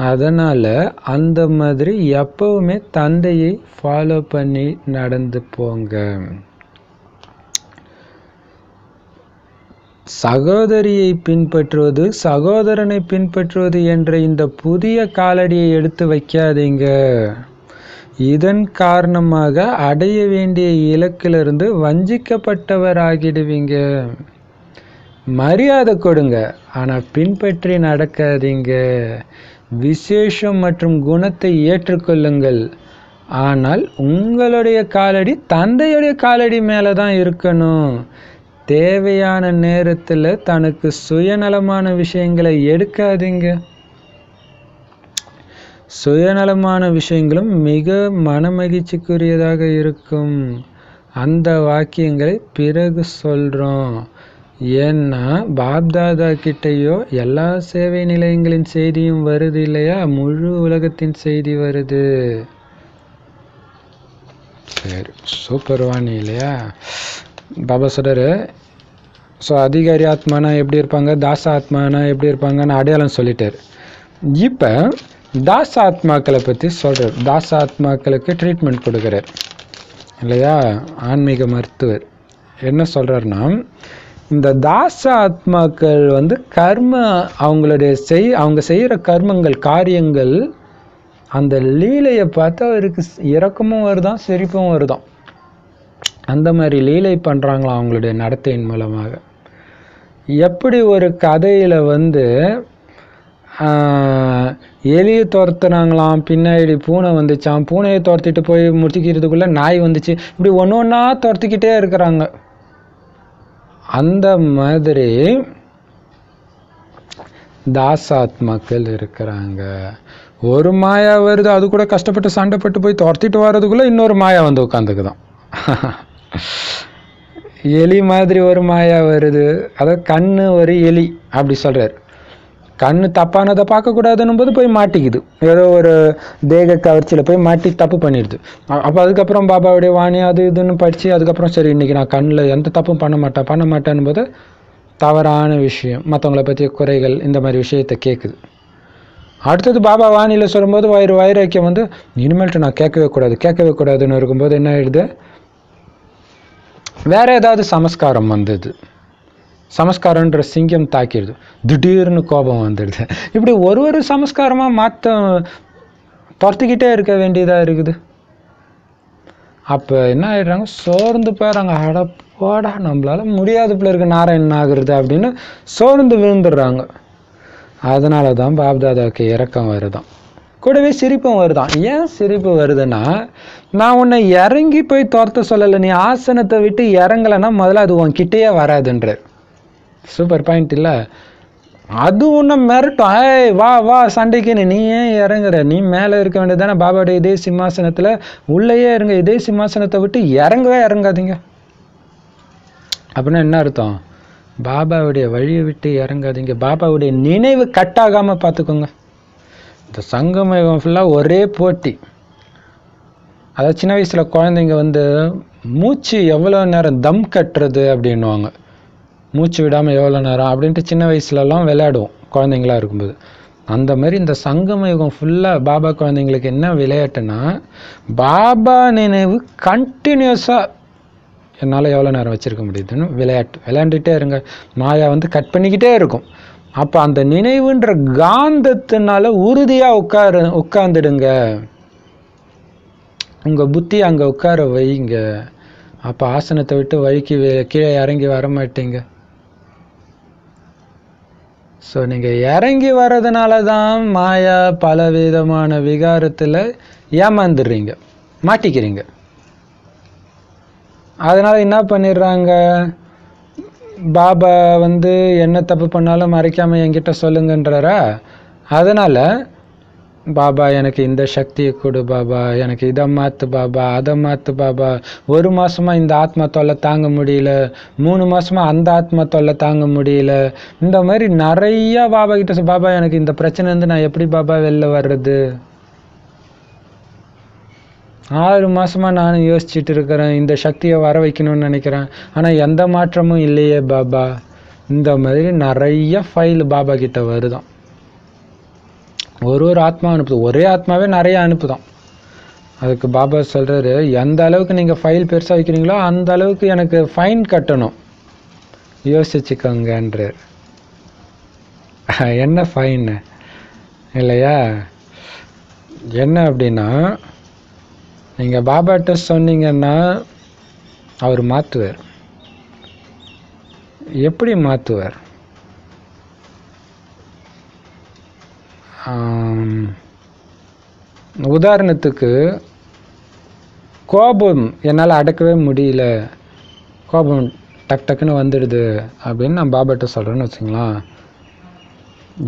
அதனால அந்த மாதிரி எப்பவுமே தந்தையை ஃபாலோ பண்ணி நடந்து போங்க. சகோதரியை பின்பற்றுவது, சகோதரனை பின்பற்றுவது என்ற இந்த புதிய காலடியை எடுத்து வைக்காதீங்க. இதன் காரணமாக அடைய வேண்டிய இலக்கிலிருந்து வஞ்சிக்கப்பட்டவராகிடுவீங்க. மரியாதை கொடுங்க, ஆனால் பின்பற்றி நடக்காதீங்க. விசேஷம் மற்றும் குணத்தை ஏற்றுக்கொள்ளுங்கள், ஆனால் உங்களுடைய காலடி தந்தையுடைய காலடி மேலே தான் இருக்கணும். தேவையான நேரத்தில் தனக்கு சுயநலமான விஷயங்களை எடுக்காதீங்க. சுயநலமான விஷயங்களும் மிக மனமகிழ்ச்சிக்குரியதாக இருக்கும். அந்த வாக்கியங்களை பிறகு சொல்கிறோம். ஏன்னா பாப்தாதா கிட்டையோ எல்லா சேவை நிலையங்களின் செய்தியும் வருது இல்லையா, முழு உலகத்தின் செய்தி வருது. சரி, சூப்பர் வாணி இல்லையா? பாபா சொல்கிறாரு, ஸோ அதிகாரி ஆத்மானா எப்படி இருப்பாங்க, தாச ஆத்மானா எப்படி இருப்பாங்கன்னு அடையாளம் சொல்லிட்டார். இப்போ தாச ஆத்மாக்களை பற்றி சொல்கிறார். தாச ஆத்மாக்களுக்கு ட்ரீட்மெண்ட் கொடுக்குறார் இல்லையா ஆன்மீக மருத்துவர். என்ன சொல்கிறாருன்னா, இந்த தாச ஆத்மாக்கள் கர்ம அவங்க செய்கிற கர்மங்கள், காரியங்கள், அந்த லீலையை பார்த்து அவருக்கு இரக்கமும் வருதான், சிரிப்பும் வருதான். அந்த மாதிரி லீலை பண்ணுறாங்களாம் அவங்களுடைய நடத்தையின் மூலமாக. எப்படி ஒரு கதையில் எலியை துரத்துனாங்களாம், பின்னாடி பூனை வந்துச்சான், பூனையை துரத்திட்டு போய் முடிக்கிறதுக்குள்ளே நாய் வந்துச்சு, இப்படி ஒன்று ஒன்றா துரத்திக்கிட்டே இருக்கிறாங்க. அந்த மாதிரி தாசாத்மாக்கள் இருக்கிறாங்க. ஒரு மாயா வருது, அது கூட கஷ்டப்பட்டு சண்டைப்பட்டு போய் துரத்திட்டு வர்றதுக்குள்ளே இன்னொரு மாயா வந்து உட்காந்துக்குதான். எலி மாதிரி ஒரு மாயா வருது, அதாவது கண்ணு ஒரு எலி அப்படி சொல்கிறார். கண்ணு தப்பானதை பார்க்கக்கூடாதுன்னும் போது போய் மாட்டிக்குது, ஏதோ ஒரு தேக கவர்ச்சியில் போய் மாட்டி தப்பு பண்ணிடுது. அப்போ அதுக்கப்புறம் பாபாவுடைய வாணி அது இதுன்னு படித்து அதுக்கப்புறம் சரி இன்றைக்கி நான் கண்ணில் எந்த தப்பும் பண்ண மாட்டேன்னு போது தவறான விஷயம், மற்றவங்கள பற்றிய குறைகள், இந்த மாதிரி விஷயத்தை கேட்குது. அடுத்தது பாபா வாணியில் சொல்லும்போது வைராக்கியம் வந்து இனிமேல்ட்டு நான் கேட்கவே கூடாதுன்னு இருக்கும்போது என்ன ஆயிடுது, வேற ஏதாவது சமஸ்காரம் வந்தது, சமஸ்காரன்ற சிங்கம் தாக்கிடுது, திடீர்னு கோபம் வந்துடுது. இப்படி ஒரு சமஸ்காரமாக மாற்ற துரத்திக்கிட்டே இருக்க வேண்டியதாக இருக்குது. அப்போ என்ன ஆகிடுறாங்க, சோர்ந்து போயிடுறாங்க. அட போடா நம்மளால முடியாது பிள்ளை இருக்கு நாராயணன் ஆகுறது அப்படின்னு சோர்ந்து விழுந்துடுறாங்க. அதனால தான் பாப்தாதாவுக்கு இறக்கம் வருதான், கூடவே சிரிப்பும் வருதான். ஏன் சிரிப்பு வருதுன்னா, நான் உன்னை இறங்கி போய் துரத்த சொல்லலை, நீ ஆசனத்தை விட்டு இறங்கலைன்னா முதல்ல அது உன் கிட்டேயே வராதுன்ற. சூப்பர் பாயிண்ட் இல்லை? அது ஒன்று மிரட்டும், ஏய் வா வா சண்டைக்குன்னு, நீ ஏன் இறங்குற, நீ மேலே இருக்க வேண்டியது தானே பாபாவுடைய இதே சிம்மாசனத்தில், உள்ளேயே இருங்க, இதே சிம்மாசனத்தை விட்டு இறங்காதீங்க. அப்படின்னா என்ன அர்த்தம், பாபாவுடைய வழியை விட்டு இறங்காதீங்க, பாபாவுடைய நினைவு கட்டாகாமல் பார்த்துக்கோங்க. இந்த சங்கமயுகம் ஃபுல்லாக ஒரே போட்டி. அதாவது சின்ன வயசில் குழந்தைங்க வந்து மூச்சு எவ்வளோ நேரம் தம் கட்டுறது அப்படின்வாங்க, மூச்சு விடாமல் எவ்வளோ நேரம் அப்படின்ட்டு சின்ன வயசுலலாம் விளையாடுவோம் குழந்தைங்களா இருக்கும்போது. அந்த மாதிரி இந்த சங்கமயுகம் ஃபுல்லாக பாபா குழந்தைங்களுக்கு என்ன விளையாட்டுன்னா, பாபா நினைவு கண்டினியூஸாக என்னால் எவ்வளோ நேரம் வச்சுருக்க முடியுதுன்னு விளையாண்டுகிட்டே இருங்க. மாயா வந்து கட் பண்ணிக்கிட்டே இருக்கும். அப்போ அந்த நினைவுன்ற காந்தத்தினால உறுதியாக உட்காந்துடுங்க, உங்கள் புத்தி அங்கே உட்கார வைங்க. அப்போ ஆசனத்தை விட்டு வழிக்கு கீழே இறங்கி வர மாட்டீங்க. ஸோ நீங்கள் இறங்கி வர்றதுனால தான் மாயா பலவிதமான விகாரத்தில் ஏமாந்துடுறீங்க, மாட்டிக்கிறீங்க. அதனால் என்ன பண்ணிடுறாங்க, பாபா வந்து என்ன தப்பு பண்ணாலும் மறைக்காமல் என்கிட்ட சொல்லுங்கன்றாரா. அதனால் பாபா எனக்கு இந்த சக்தியை கொடு பாபா, எனக்கு இதை மாற்று பாபா, அதை மாற்று பாபா, 1 மாதமாக இந்த ஆத்மா தொல்லை தாங்க முடியல, 3 மாதமாக அந்த ஆத்மா தொல்லை தாங்க முடியல, இந்த மாதிரி நிறையா பாபா கிட்ட பாபா எனக்கு இந்த பிரச்சனை இருந்து நான் எப்படி பாபா வெளில வர்றது, 6 மாதமாக நானும் யோசிச்சுட்டு இருக்கிறேன், இந்த சக்தியை வர வைக்கணும்னு நினைக்கிறேன், ஆனால் எந்த மாற்றமும் இல்லையே பாபா. இந்த மாதிரி நிறைய ஃபைல் பாபா கிட்ட வருதான். ஒரு ஆத்மா அனுப்புது, ஒரே ஆத்மாவே நிறைய அனுப்புதான். அதுக்கு பாபா சொல்கிறாரு, எந்த அளவுக்கு நீங்கள் ஃபைல் பெருசாக வைக்கிறீங்களோ அந்த அளவுக்கு எனக்கு ஃபைன் கட்டணும், யோசிச்சுக்கோங்கன்றார். என்ன ஃபைன் இல்லையா? என்ன அப்படின்னா, நீங்கள் பாபாட்ட சொன்னீங்கன்னா அவர் மாற்றுவார். எப்படி மாற்றுவார்? உதாரணத்துக்கு கோபம் என்னால் அடக்கவே முடியல, கோபம் டக்குன்னு வந்துடுது அப்படின்னு நான் பாபாட்ட சொல்கிறேன்னு வச்சுங்களேன்.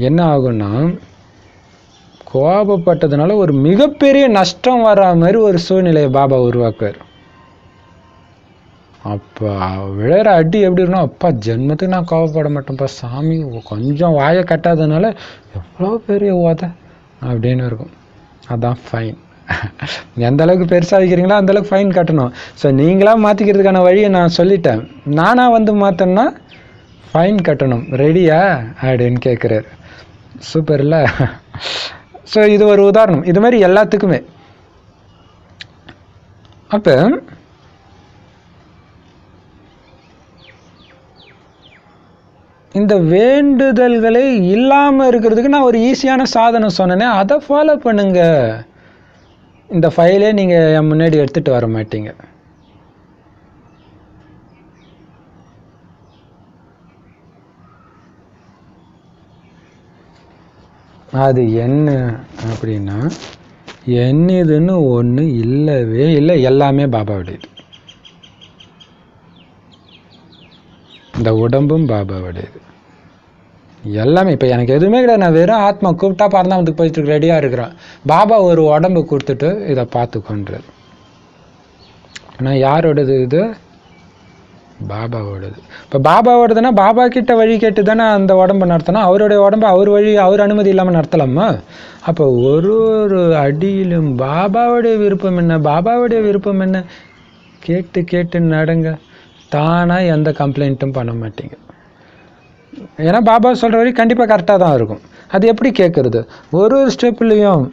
என்ன ஆகும்னா, கோபப்பட்டதுனால ஒரு மிகப்பெரிய நஷ்டம் வர மாதிரி ஒரு சூழ்நிலையை பாபா உருவாக்குவார். அப்போ விழுற அடி எப்படி இருக்குன்னா, அப்பா ஜென்மத்துக்கு நான் கோபப்பட மாட்டேன்ப்பா சாமி, கொஞ்சம் வாயை கட்டாததுனால எவ்வளோ பெரிய உதை அப்படின்னு இருக்கும். அதான் ஃபைன். எந்த அளவுக்கு பெருசாக வைக்கிறீங்களோ அந்தளவுக்கு ஃபைன் கட்டணும். ஸோ நீங்களாக மாற்றிக்கிறதுக்கான வழியை நான் சொல்லிட்டேன், நானாக வந்து மாற்றணும்னா ஃபைன் கட்டணும், ரெடியா அப்படின்னு கேட்குறாரு. சூப்பர் இல்லை? ஸோ இது ஒரு உதாரணம், இது மாதிரி எல்லாத்துக்குமே. அப்போ இந்த வேண்டுதல்களே இல்லாமல் இருக்கிறதுக்கு நான் ஒரு ஈஸியான சாதனம் சொன்னேனே, அதை ஃபாலோ பண்ணுங்க. இந்த ஃபைலே நீங்கள் என் முன்னாடி எடுத்துகிட்டு வர மாட்டீங்க. அது என்ன அப்படின்னா, என்னதுன்னு ஒன்று இல்லவே இல்லை, எல்லாமே பாபாவுடையது. இந்த உடம்பும் பாபாவுடையது, எல்லாமே. இப்போ எனக்கு எதுவுமே கிடையாது, நான் வெறும் ஆத்மா, கூப்பிட்டா பரந்தாமத்துக்கு போயிட்டு ரெடியாக இருக்கிறேன். பாபா ஒரு உடம்பு கொடுத்துட்டு இதை பார்த்துக்கொன்றார். ஆனால் யாரோடது இது? பாபாவோடது. இப்போ பாபாவோடதுன்னா பாபா கிட்ட வழி கேட்டு தானே அந்த உடம்பை நடத்தணும். அவருடைய உடம்பை அவர் வழி அவர் அனுமதி இல்லாமல் நடத்தலாமா? அப்போ ஒரு ஒரு அடியிலும் பாபாவுடைய விருப்பம் என்ன, பாபாவுடைய விருப்பம் என்ன கேட்டு கேட்டு நடங்க. தானாக எந்த கம்ப்ளைண்ட்டும் பண்ண மாட்டீங்க. ஏன்னா பாபா சொல்கிற வரைக்கும் கண்டிப்பாக கரெக்டாக தான் இருக்கும். அது எப்படி கேட்குறது? ஒரு ஒரு ஸ்டெப்லேயும்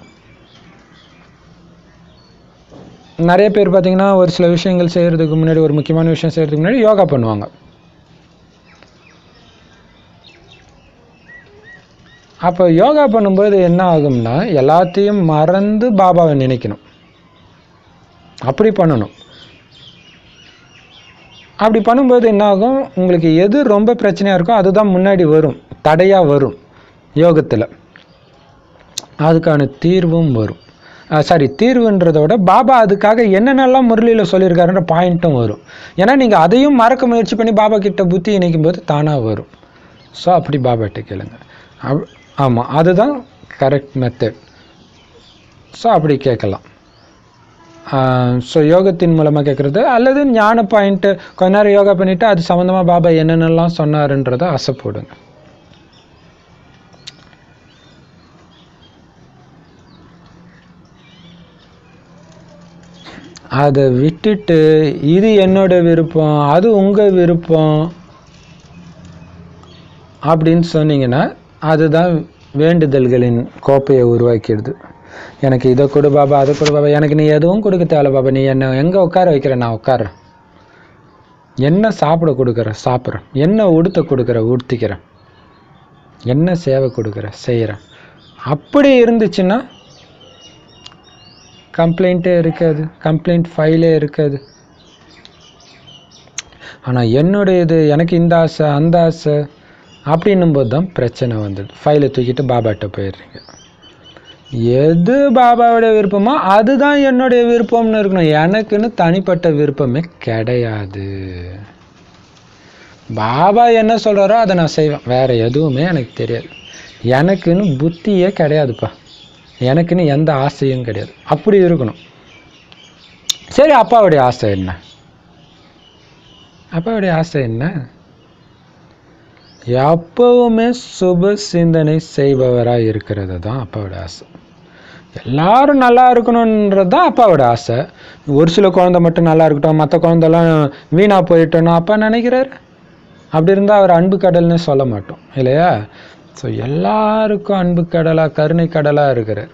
நிறைய பேர் பார்த்தீங்கன்னா ஒரு சில விஷயங்கள் செய்கிறதுக்கு முன்னாடி, ஒரு முக்கியமான விஷயம் செய்கிறதுக்கு முன்னாடி யோகா பண்ணுவாங்க. அப்போ யோகா பண்ணும்போது என்ன ஆகும்னா எல்லாத்தையும் மறந்து பாபாவை நினைக்கணும். அப்படி பண்ணணும். அப்படி பண்ணும்போது என்ன ஆகும், உங்களுக்கு எது ரொம்ப பிரச்சனையாக இருக்கோ அதுதான் முன்னாடி வரும், தடையாக வரும் யோகத்தில். அதுக்கான தீர்வும் வரும். தீர்வுன்றதை விட பாபா அதுக்காக என்னென்னலாம் முரளியில் சொல்லியிருக்காருன்ற பாயிண்ட்டும் வரும். ஏன்னா நீங்கள் அதையும் மறக்க முயற்சி பண்ணி பாபா கிட்ட புத்தி இணைக்கும் போது தானாக வரும். ஸோ அப்படி பாபாட்ட கேளுங்க. ஆமாம், அதுதான் கரெக்ட் மெத்தட். ஸோ அப்படி கேட்கலாம். ஸோ யோகத்தின் மூலமாக கேட்குறது, அல்லது ஞான பாயிண்ட்டு கொஞ்ச நேரம் யோகா பண்ணிவிட்டு அது சம்மந்தமாக பாபா என்னென்னலாம் சொன்னாருன்றதை அசை போடுங்க. அதை விட்டுட்டு இது என்னோட விருப்பம் அது உங்கள் விருப்பம் அப்படின்னு சொன்னீங்கன்னா அதுதான் வேண்டுதல்களின் கோப்பையை உருவாக்கிடுது. எனக்கு இதை கொடு பாபா, அதை கொடு பாபா, எனக்கு நீ எதுவும் கொடுக்க தேவை பாபா, நீ என்னை எங்கே உட்கார வைக்கிற நான் உட்கார்றேன், என்ன சாப்பிட கொடுக்குற சாப்பிட்றேன், என்ன உடுத்த கொடுக்குற உடுத்திக்கிறேன், என்ன சேவை கொடுக்குற செய்கிறேன். அப்படி இருந்துச்சுன்னா கம்ப்ளைண்ட்டே இருக்காது, கம்ப்ளைண்ட் ஃபைலே இருக்காது. ஆனால் என்னுடையது, எனக்கு இந்த ஆசை அந்த ஆசை அப்படின்னும் போது தான் பிரச்சனை வந்தது. ஃபைலை தூக்கிட்டு பாபாட்ட போயிடுறீங்க. எது பாபாவோட விருப்பமோ அதுதான் என்னுடைய விருப்பம்னு இருக்கணும். எனக்குன்னு தனிப்பட்ட விருப்பமே கிடையாது. பாபா என்ன சொல்கிறாரோ அதை நான் செய்வேன், வேறு எதுவுமே எனக்கு தெரியாது. எனக்குன்னு புத்தியே கிடையாதுப்பா, எனக்குன்னு எந்த ஆசையும் கிடையாது. அப்படி இருக்கணும். சரி, அப்பாவுடைய ஆசை என்ன? அப்பாவுடைய ஆசை என்ன? எப்பவுமே சுப சிந்தனை செய்பவராக இருக்கிறது தான் அப்பாவோட ஆசை. எல்லாரும் நல்லா இருக்கணுன்றது தான் அப்பாவோட ஆசை. ஒரு சில குழந்தை மட்டும் நல்லா இருக்கட்டும், மற்ற குழந்தைலாம் வீணாக போயிட்டோன்னு அப்பா நினைக்கிறார். அப்படி இருந்தால் அவர் அன்பு கடல்னு சொல்ல மாட்டோம் இல்லையா? ஸோ எல்லாருக்கும் அன்பு கடலாக கருணை கடலாக இருக்கிறார்.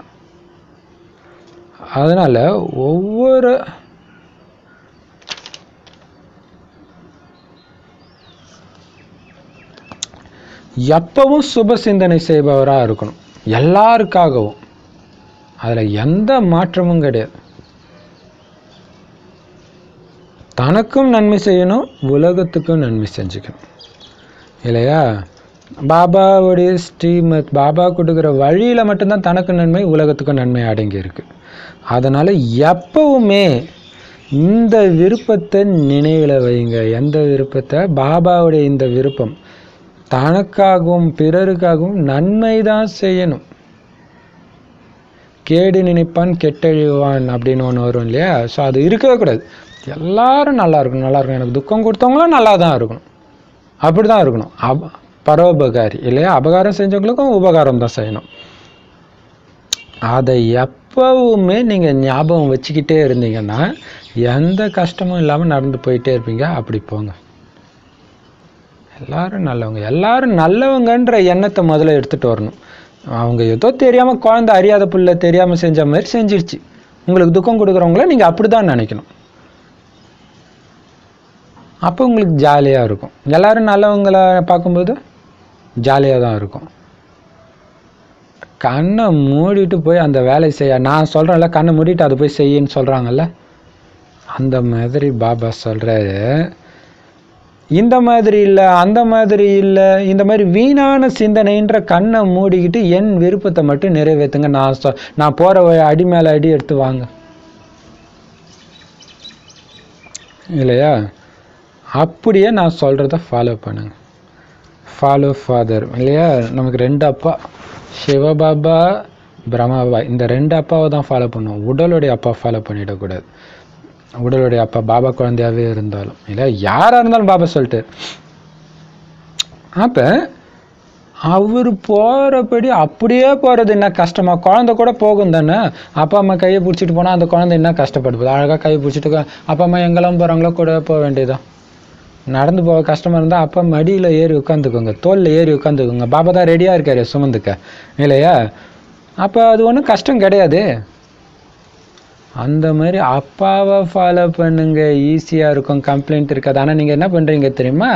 அதனால் ஒவ்வொரு எப்பவும் சுப சிந்தனை செய்பவராக இருக்கணும், எல்லாருக்காகவும். அதில் எந்த மாற்றமும் கிடையாது. தனக்கும் நன்மை செய்யணும், உலகத்துக்கும் நன்மை செஞ்சுக்கணும் இல்லையா? பாபாவுடைய ஸ்ரீமத், பாபா கொடுக்குற வழியில் மட்டும்தான் தனக்கு நன்மை உலகத்துக்கும் நன்மை அடங்கி இருக்கு. அதனால் எப்பவுமே இந்த விருப்பத்தை நினைவில் வைங்க. எந்த விருப்பத்தை? பாபாவுடைய இந்த விருப்பம். தனக்காகவும் பிறருக்காகவும் நன்மை தான் செய்யணும். கேடு நினைப்பான் கெட்டழிவான் அப்படின்னு ஒன்று வரும் இல்லையா? ஸோ அது இருக்கவே கூடாது. எல்லாரும் நல்லா இருக்கணும், நல்லா இருக்கணும். எனக்கு துக்கம் கொடுத்தவங்களும் நல்லா தான் இருக்கணும், அப்படி தான் இருக்கணும். பரோபகாரி இல்லையா? அபகாரம் செஞ்சவங்களுக்கும் உபகாரம் தான் செய்யணும். அதை எப்பவுமே நீங்கள் ஞாபகம் வச்சுக்கிட்டே இருந்தீங்கன்னா எந்த கஷ்டமும் இல்லாமல் நடந்து போயிட்டே இருப்பீங்க. அப்படி போங்க. எல்லாரும் நல்லவங்க, எல்லாரும் நல்லவங்கன்ற எண்ணத்தை முதல்ல எடுத்துகிட்டு வரணும். அவங்க ஏதோ தெரியாமல் குழந்தை அறியாத புள்ள தெரியாமல் செஞ்ச மாதிரி செஞ்சிருச்சு, உங்களுக்கு துக்கம் கொடுக்குறவங்கள நீங்கள் அப்படி தான் நினைக்கணும். அப்போ உங்களுக்கு ஜாலியாக இருக்கும். எல்லாரும் நல்லவங்களை பார்க்கும்போது ஜாலியாக தான் இருக்கும். கண்ணை மூடிட்டு போய் அந்த வேலையை செய்ய, நான் சொல்கிறேன்ல கண்ணை மூடிட்டு அதை போய் செய்யின்னு சொல்கிறாங்கல்ல, அந்த மாதிரி பாபா சொல்கிறாரு. இந்த மாதிரி இல்லை, அந்த மாதிரி இல்லை, இந்த மாதிரி வீணான சிந்தனைன்ற கண்ணை மூடிக்கிட்டு என் விருப்பத்தை மட்டும் நிறைவேற்றுங்க. நான் போகிற அடி மேலே அடி எடுத்து வாங்க இல்லையா? அப்படியே நான் சொல்கிறத ஃபாலோ பண்ணுங்க. ஃபாலோ ஃபாதர் இல்லையா? நமக்கு 2 அப்பா, சிவபாபா, பிரம்மாபா. இந்த 2 அப்பாவை தான் ஃபாலோ பண்ணுவோம். உடலுடைய அப்பா ஃபாலோ பண்ணிடக்கூடாது. உடலுடைய அப்பா பாபா குழந்தையாவே இருந்தாலும் இல்லை யாராக இருந்தாலும் பாபா சொல்லிட்டு. அப்போ அவர் போகிறபடி அப்படியே போகிறது என்ன கஷ்டமா? குழந்தை கூட போகும் தானே. அப்பா அம்மா கையை பிடிச்சிட்டு போனால் அந்த குழந்தை என்ன கஷ்டப்படுது? அழகாக கையை பிடிச்சிட்டு அப்பா அம்மா எங்கெல்லாம் போகிறாங்களோ கூட போக வேண்டியதான். நடந்து போக கஷ்டமாக இருந்தால் அப்பா மடியில் ஏறி உட்காந்துக்கோங்க, தோளில் ஏறி உட்காந்துக்கோங்க. பாபா தான் ரெடியாக இருக்காரு சுமந்துக்க, இல்லையா? அப்போ அது ஒன்றும் கஷ்டம் கிடையாது. அந்த மாதிரி அப்பாவை ஃபாலோ பண்ணுங்க, ஈஸியாக இருக்கும், கம்ப்ளைண்ட் இருக்காது. ஆனால் நீங்கள் என்ன பண்ணுறீங்க தெரியுமா?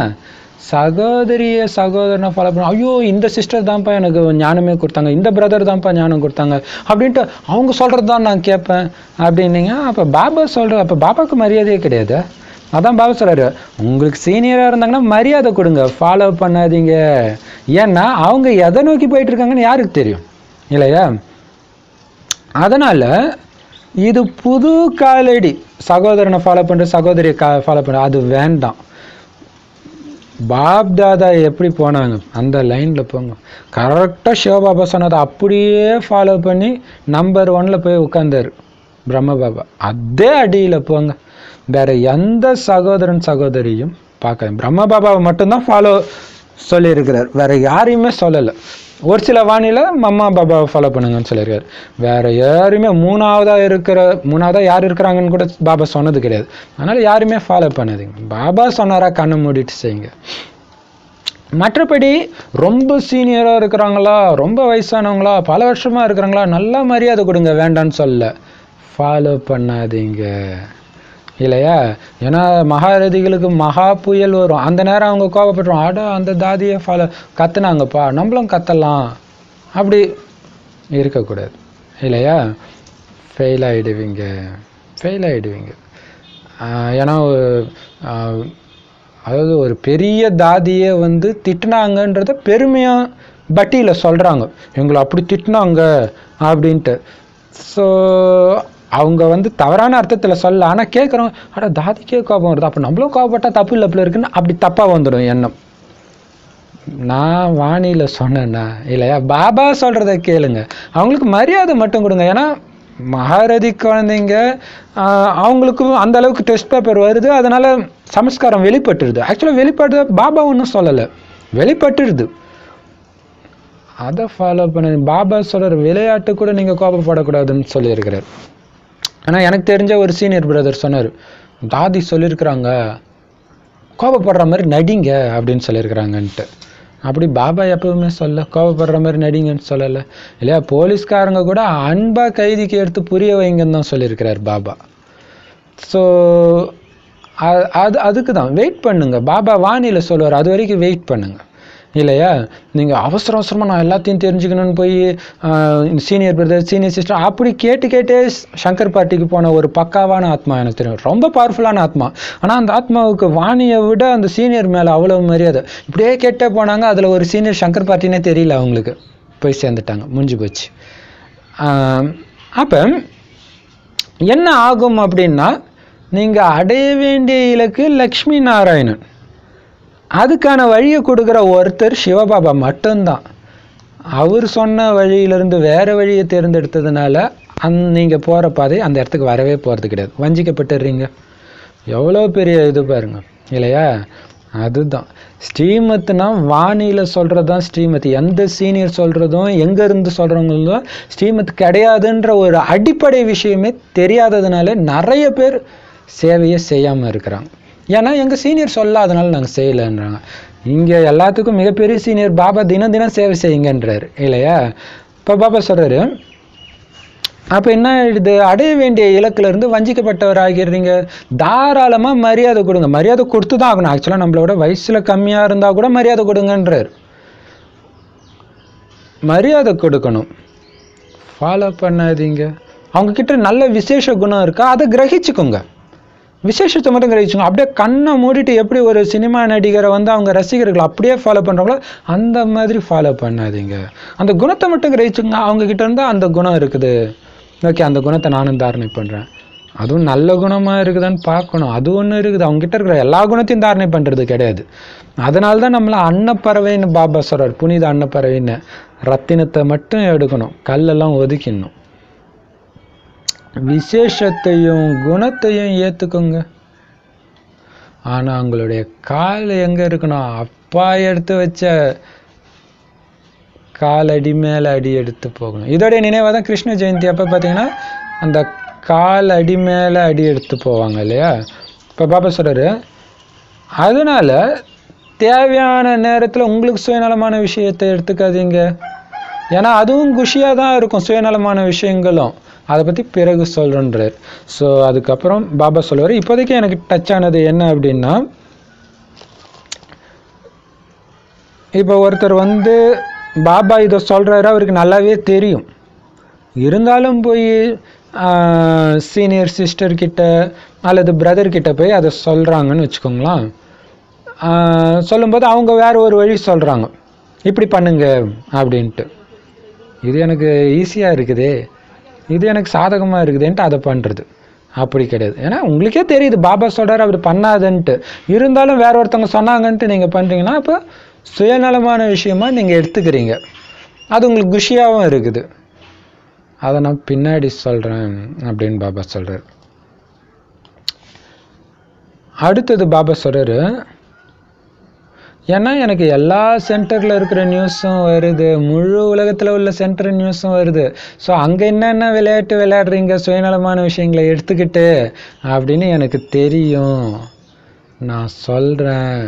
சகோதரனை ஃபாலோ பண்ண, ஐயோ இந்த சிஸ்டர் தான்ப்பா எனக்கு ஞானமே கொடுத்தாங்க, இந்த பிரதர் தான்ப்பா ஞானம் கொடுத்தாங்க அப்படின்ட்டு அவங்க சொல்கிறது தான் நான் கேட்பேன் அப்படின்னீங்க. அப்போ பாபா அப்போ பாபாவுக்கு மரியாதையே கிடையாது. அதான் பாபா சொல்கிறாரு, உங்களுக்கு சீனியராக இருந்தாங்கன்னா மரியாதை கொடுங்க, ஃபாலோ பண்ணாதீங்க. ஏன்னா அவங்க எதை நோக்கி போயிட்டு இருக்காங்கன்னு யாருக்கு தெரியும், இல்லையா? அதனால் இது புது காலடி. சகோதரனை ஃபாலோ பண்ணுற, சகோதரியை ஃபாலோ பண்ணுற, அது வேண்டாம். பாப் தாதா எப்படி போனாங்க அந்த லைனில் போங்க. கரெக்டாக சிவபாபா சொன்னதை அப்படியே ஃபாலோ பண்ணி நம்பர் 1 போய் உட்காந்தார் பிரம்ம பாபா. அதே அடியில் போங்க. வேற எந்த சகோதரியும் பார்க்க, பிரம்ம பாபாவை மட்டும்தான் ஃபாலோ சொல்லியிருக்கிறார், வேற யாரையுமே சொல்லலை. ஒரு சில வானிலை மம்மா பாபாவை ஃபாலோ பண்ணுங்கன்னு சொல்லியிருக்காரு. வேற யாருமே மூணாவதா யார் இருக்கிறாங்கன்னு கூட பாபா சொன்னது கிடையாது. அதனால யாருமே ஃபாலோ பண்ணாதீங்க. பாபா சொன்னாரா கண்ணை மூடிட்டு செய்யுங்க. மற்றபடி ரொம்ப சீனியராக இருக்கிறாங்களா, ரொம்ப வயசானவங்களா, பல வருஷமாக இருக்கிறாங்களா, நல்லா மரியாதை கொடுங்க, வேண்டான்னு சொல்ல. ஃபாலோ பண்ணாதீங்க, இல்லையா? ஏன்னா மகாரதிகளுக்கு மகா புயல் வரும். அந்த நேரம் அவங்க கோபப்பட்டுரும், அந்த தாதியை ஃபாலோ கத்துனாங்கப்பா, நம்மளும் கத்தலாம், அப்படி இருக்கக்கூடாது, இல்லையா? ஃபெயில் ஆகிடுவீங்க. ஏன்னா அதாவது ஒரு பெரிய தாதியை திட்டினாங்கன்றத பெருமையாக பட்டியில் சொல்கிறாங்க, எங்களை அப்படி திட்டினாங்க அப்படின்ட்டு. ஸோ அவங்க தவறான அர்த்தத்தில் சொல்ல. ஆனால் கேட்குறோம், தாதிக்கே கோபம் வருது, அப்போ நம்மளும் கோபப்பட்டால் தப்பு இல்லை அப்படி இருக்குன்னு அப்படி தப்பாக வந்துடும் எண்ணம். நான் வாணியில் சொன்னேன்னா, இல்லையா? பாபா சொல்கிறத கேளுங்க, அவங்களுக்கு மரியாதை மட்டும் கொடுங்க. ஏன்னா மகாரதி குழந்தைங்க அவங்களுக்கும் அந்த அளவுக்கு டெஸ்ட் பேப்பர் வருது, அதனால் சமஸ்காரம் வெளிப்பட்டுருது. ஆக்சுவலாக வெளிப்பட்டு பாபா ஒன்றும் சொல்லலை, வெளிப்பட்டுருது. அதை ஃபாலோ பண்ண. பாபா சொல்கிற விளையாட்டு கூட நீங்கள் கோபப்படக்கூடாதுன்னு சொல்லியிருக்கிறார். ஆனால் எனக்கு தெரிஞ்ச ஒரு சீனியர் பிரதர் சொன்னார், தாதி சொல்லியிருக்கிறாங்க கோபப்படுற மாதிரி நடிங்க அப்படின்னு சொல்லியிருக்கிறாங்கன்ட்டு. அப்படி பாபா எப்பவுமே கோபப்படுற மாதிரி நடிங்கன்னு சொல்லலை, இல்லையா? போலீஸ்காரங்க கூட அன்பாக கைதிக்கு எடுத்து புரிய வைங்கன்னு தான் சொல்லியிருக்கிறார் பாபா. ஸோ அதுக்கு தான் வெயிட் பண்ணுங்க. பாபா வாணியில் சொல்லுவார், அது வரைக்கும் வெயிட் பண்ணுங்க, இல்லையா? நீங்கள் அவசரமாக நான் எல்லாத்தையும் தெரிஞ்சுக்கணும்னு போய் சீனியர் பிரதர், சீனியர் சிஸ்டர் அப்படி கேட்டே சங்கர் பார்ட்டிக்கு போன ஒரு பக்காவான ஆத்மா எனக்கு தெரியும், ரொம்ப பவர்ஃபுல்லான ஆத்மா. ஆனால் அந்த ஆத்மாவுக்கு வாணியை விட அந்த சீனியர் மேலே அவ்வளோ மரியாதை. இப்படியே கேட்டே போனாங்க, அதில் ஒரு சீனியர் சங்கர் பார்ட்டினே தெரியல அவங்களுக்கு, போய் சேர்ந்துட்டாங்க, முடிஞ்சு போச்சு. அப்போ என்ன ஆகும் அப்படின்னா, நீங்கள் அடைய வேண்டிய இலக்கு லக்ஷ்மி நாராயணன், அதுக்கான வழியை கொடுக்குற ஒருத்தர் சிவபாபா மட்டும்தான். அவர் சொன்ன வழியிலிருந்து வேறு வழியை தேர்ந்தெடுத்ததுனால நீங்கள் போகிற பாதை அந்த இடத்துக்கு வரவே போகிறது கிடையாது, வஞ்சிக்கப்பட்டுடுறீங்க. எவ்வளோ பெரிய இது பாருங்க, இல்லையா? அதுதான் ஸ்ரீமத்னா வாணியில் சொல்கிறது தான் ஸ்ரீமத். எந்த சீனியர் சொல்கிறதும் எங்கேருந்து சொல்கிறவங்களும் ஸ்ரீமத் கிடையாதுன்ற ஒரு அடிப்படை விஷயமே தெரியாததுனால நிறைய பேர் சேவையை செய்யாமல் இருக்கிறாங்க. ஏன்னா எங்கள் சீனியர் சொல்லாதனால நாங்கள் செய்யலைன்றாங்க. இங்கே எல்லாத்துக்கும் மிகப்பெரிய சீனியர் பாபா தினம் சேவை செய்யுங்கன்றார், இல்லையா? இப்போ பாபா சொல்கிறாரு, அப்போ என்ன ஆயிடுது? அடைய வேண்டிய இலக்கிலிருந்து வஞ்சிக்கப்பட்டவர் ஆகிடுறீங்க. தாராளமாக மரியாதை கொடுங்க, மரியாதை கொடுத்து தான் ஆகணும். ஆக்சுவலாக நம்மளோட வயசில் கம்மியாக இருந்தால் கூட மரியாதை கொடுங்கன்றார். மரியாதை கொடுக்கணும், ஃபாலோ பண்ணாதீங்க. அவங்கக்கிட்ட நல்ல விசேஷ குணம் இருக்கா, அதை கிரகிச்சுக்கோங்க, விசேஷத்தை மட்டும் கிரகிச்சுக்கோங்க. அப்படியே கண்ணை மூடிட்டு எப்படி ஒரு சினிமா நடிகரை அவங்க ரசிகர்கள் அப்படியே ஃபாலோ பண்ணுறாங்களோ அந்த மாதிரி ஃபாலோ பண்ணாதீங்க. அந்த குணத்தை மட்டும் கிரகிச்சுங்க. அவங்கக்கிட்ட இருந்தால் அந்த குணம் இருக்குது, ஓகே, அந்த குணத்தை நானும் தாரணை பண்ணுறேன், அதுவும் நல்ல குணமாக இருக்குதான்னு பார்க்கணும். அது ஒன்று இருக்குது, அவங்ககிட்ட இருக்கிற எல்லா குணத்தையும் தாரணை பண்ணுறது கிடையாது. அதனால தான் நம்மளை அன்னப்பறவைன்னு பாபா சொல்கிறார், புனித அன்னப்பறவைன்னு. ரத்தினத்தை மட்டும் எடுக்கணும், கல்லெல்லாம் ஒதுக்கிடணும். விசேஷத்தையும் குணத்தையும் ஏற்றுக்கோங்க. ஆனால் உங்களுடைய கால் எங்கே இருக்கணும்? அப்பா எடுத்து வச்ச கால் அடி மேலே அடி எடுத்து போகணும். இதோடைய நினைவாக தான் கிருஷ்ண ஜெயந்தி அப்போ பார்த்தீங்கன்னா அந்த கால் அடி மேலே அடி எடுத்து போவாங்க இல்லையா? இப்போ பாபா சொல்கிறாரு, அதனால தேவையான நேரத்தில் உங்களுக்கு சுயநலமான விஷயத்தை எடுத்துக்காதீங்க. ஏன்னா அதுவும் குஷியாக தான் இருக்கும், சுயநலமான விஷயங்களும். அதை பற்றி பிறகு சொல்கிறேன்றார். ஸோ அதுக்கப்புறம் பாபா சொல்லுவார், இப்போதைக்கு எனக்கு டச் ஆனது என்ன அப்படின்னா, இப்போ ஒருத்தர் பாபா இதை சொல்கிறாரு, அவருக்கு நல்லாவே தெரியும். இருந்தாலும் போய் சீனியர் சிஸ்டர்கிட்ட அல்லது பிரதர்கிட்ட போய் அதை சொல்கிறாங்கன்னு வச்சுக்கோங்களேன். சொல்லும்போது அவங்க வேறு ஒரு வழி சொல்கிறாங்க, இப்படி பண்ணுங்க அப்படின்ட்டு. இது எனக்கு ஈஸியாக இருக்குதே, இது எனக்கு சாதகமாக இருக்குதுன்ட்டு அதை பண்ணுறது. அப்படி கிடையாது. ஏன்னா உங்களுக்கே தெரியுது பாபா சொல்கிறார் அப்படி பண்ணாதுன்ட்டு. இருந்தாலும் வேற ஒருத்தவங்க சொன்னாங்கன்ட்டு நீங்கள் பண்ணுறீங்கன்னா அப்போ சுயநலமான விஷயமா நீங்கள் எடுத்துக்கிறீங்க. அது உங்களுக்கு குஷியாகவும் இருக்குது. அதை நான் பின்னாடி சொல்கிறேன் அப்படின்னு பாபா சொல்கிறார். அடுத்தது பாபா சொல்கிறாரு, ஏன்னா எனக்கு எல்லா சென்டரில் இருக்கிற நியூஸும் வருது, முழு உலகத்தில் உள்ள சென்டர் நியூஸும் வருது. ஸோ அங்கே என்னென்ன விளையாட்டு விளையாடுறீங்க சுயநலமான விஷயங்களை எடுத்துக்கிட்டு அப்படின்னு எனக்கு தெரியும். நான் சொல்கிறேன்.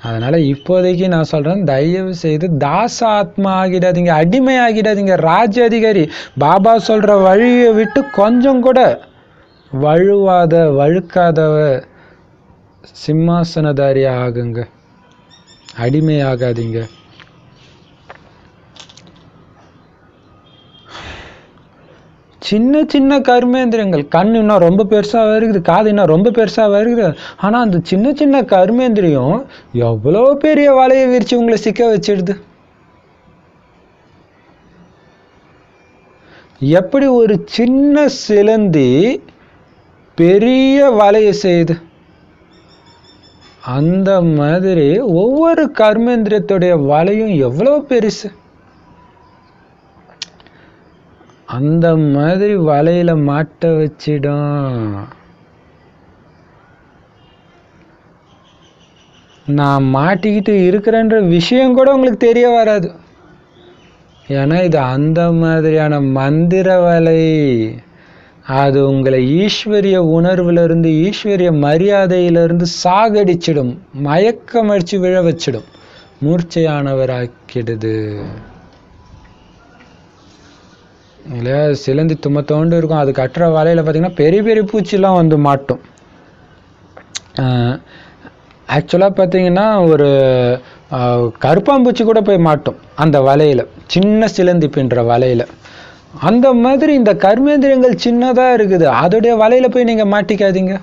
அதனால் இப்போதைக்கு நான் சொல்கிறேன், தயவு செய்து தாச ஆத்மா ஆகிடாதீங்க, அடிமை ஆகிடாதீங்க, ராஜ அதிகாரி. பாபா சொல்கிற வழியை விட்டு கொஞ்சம் கூட வழுக்காதவ சிம்மாசனதாரி ஆகுங்க, அடிமையாகாதீங்க. சின்ன சின்ன கர்மேந்திரியங்கள், கண் இன்னும் ரொம்ப பெருசாக வருகுது, காது இன்னும் ரொம்ப பெருசாக வருகுது. ஆனால் அந்த சின்ன சின்ன கர்மேந்திரியம் எவ்வளோ பெரிய வலையை விரிச்சு உங்களை சிக்க வச்சிடுது. எப்படி ஒரு சின்ன சிலந்தி பெரிய வலையை செய்யுது, அந்த மாதிரி ஒவ்வொரு கர்மேந்திரியத்துடைய வலையும் எவ்வளோ பெருசு. அந்த மாதிரி வலையில மாட்ட வச்சிடும். நான் மாட்டிக்கிட்டு இருக்கிறேன்ற விஷயம் கூட உங்களுக்கு தெரிய வராது. ஏன்னா இது அந்த மாதிரியான மந்திர வலை. அது உங்களை ஈஸ்வரிய உணர்விலிருந்து, ஈஸ்வரிய மரியாதையிலிருந்து சாகடிச்சிடும், மயக்கமடிச்சு விழ வச்சிடும், மூர்ச்சையானவராக்கிடுது இல்லையா? சிலந்தி தும்மத்தோண்டு இருக்கும், அது கட்டுற வலையில் பார்த்தீங்கன்னா பெரிய பெரிய பூச்சிலாம் மாட்டும். ஆக்சுவலாக பார்த்தீங்கன்னா ஒரு கருப்பாம்பூச்சி கூட போய் மாட்டும் அந்த வலையில், சின்ன சிலந்தி பின்ற வலையில். அந்த மாதிரி இந்த கர்மேந்திரியங்கள் சின்னதாக இருக்குது, அதோடைய வலையில் போய் நீங்கள் மாட்டிக்காதீங்க,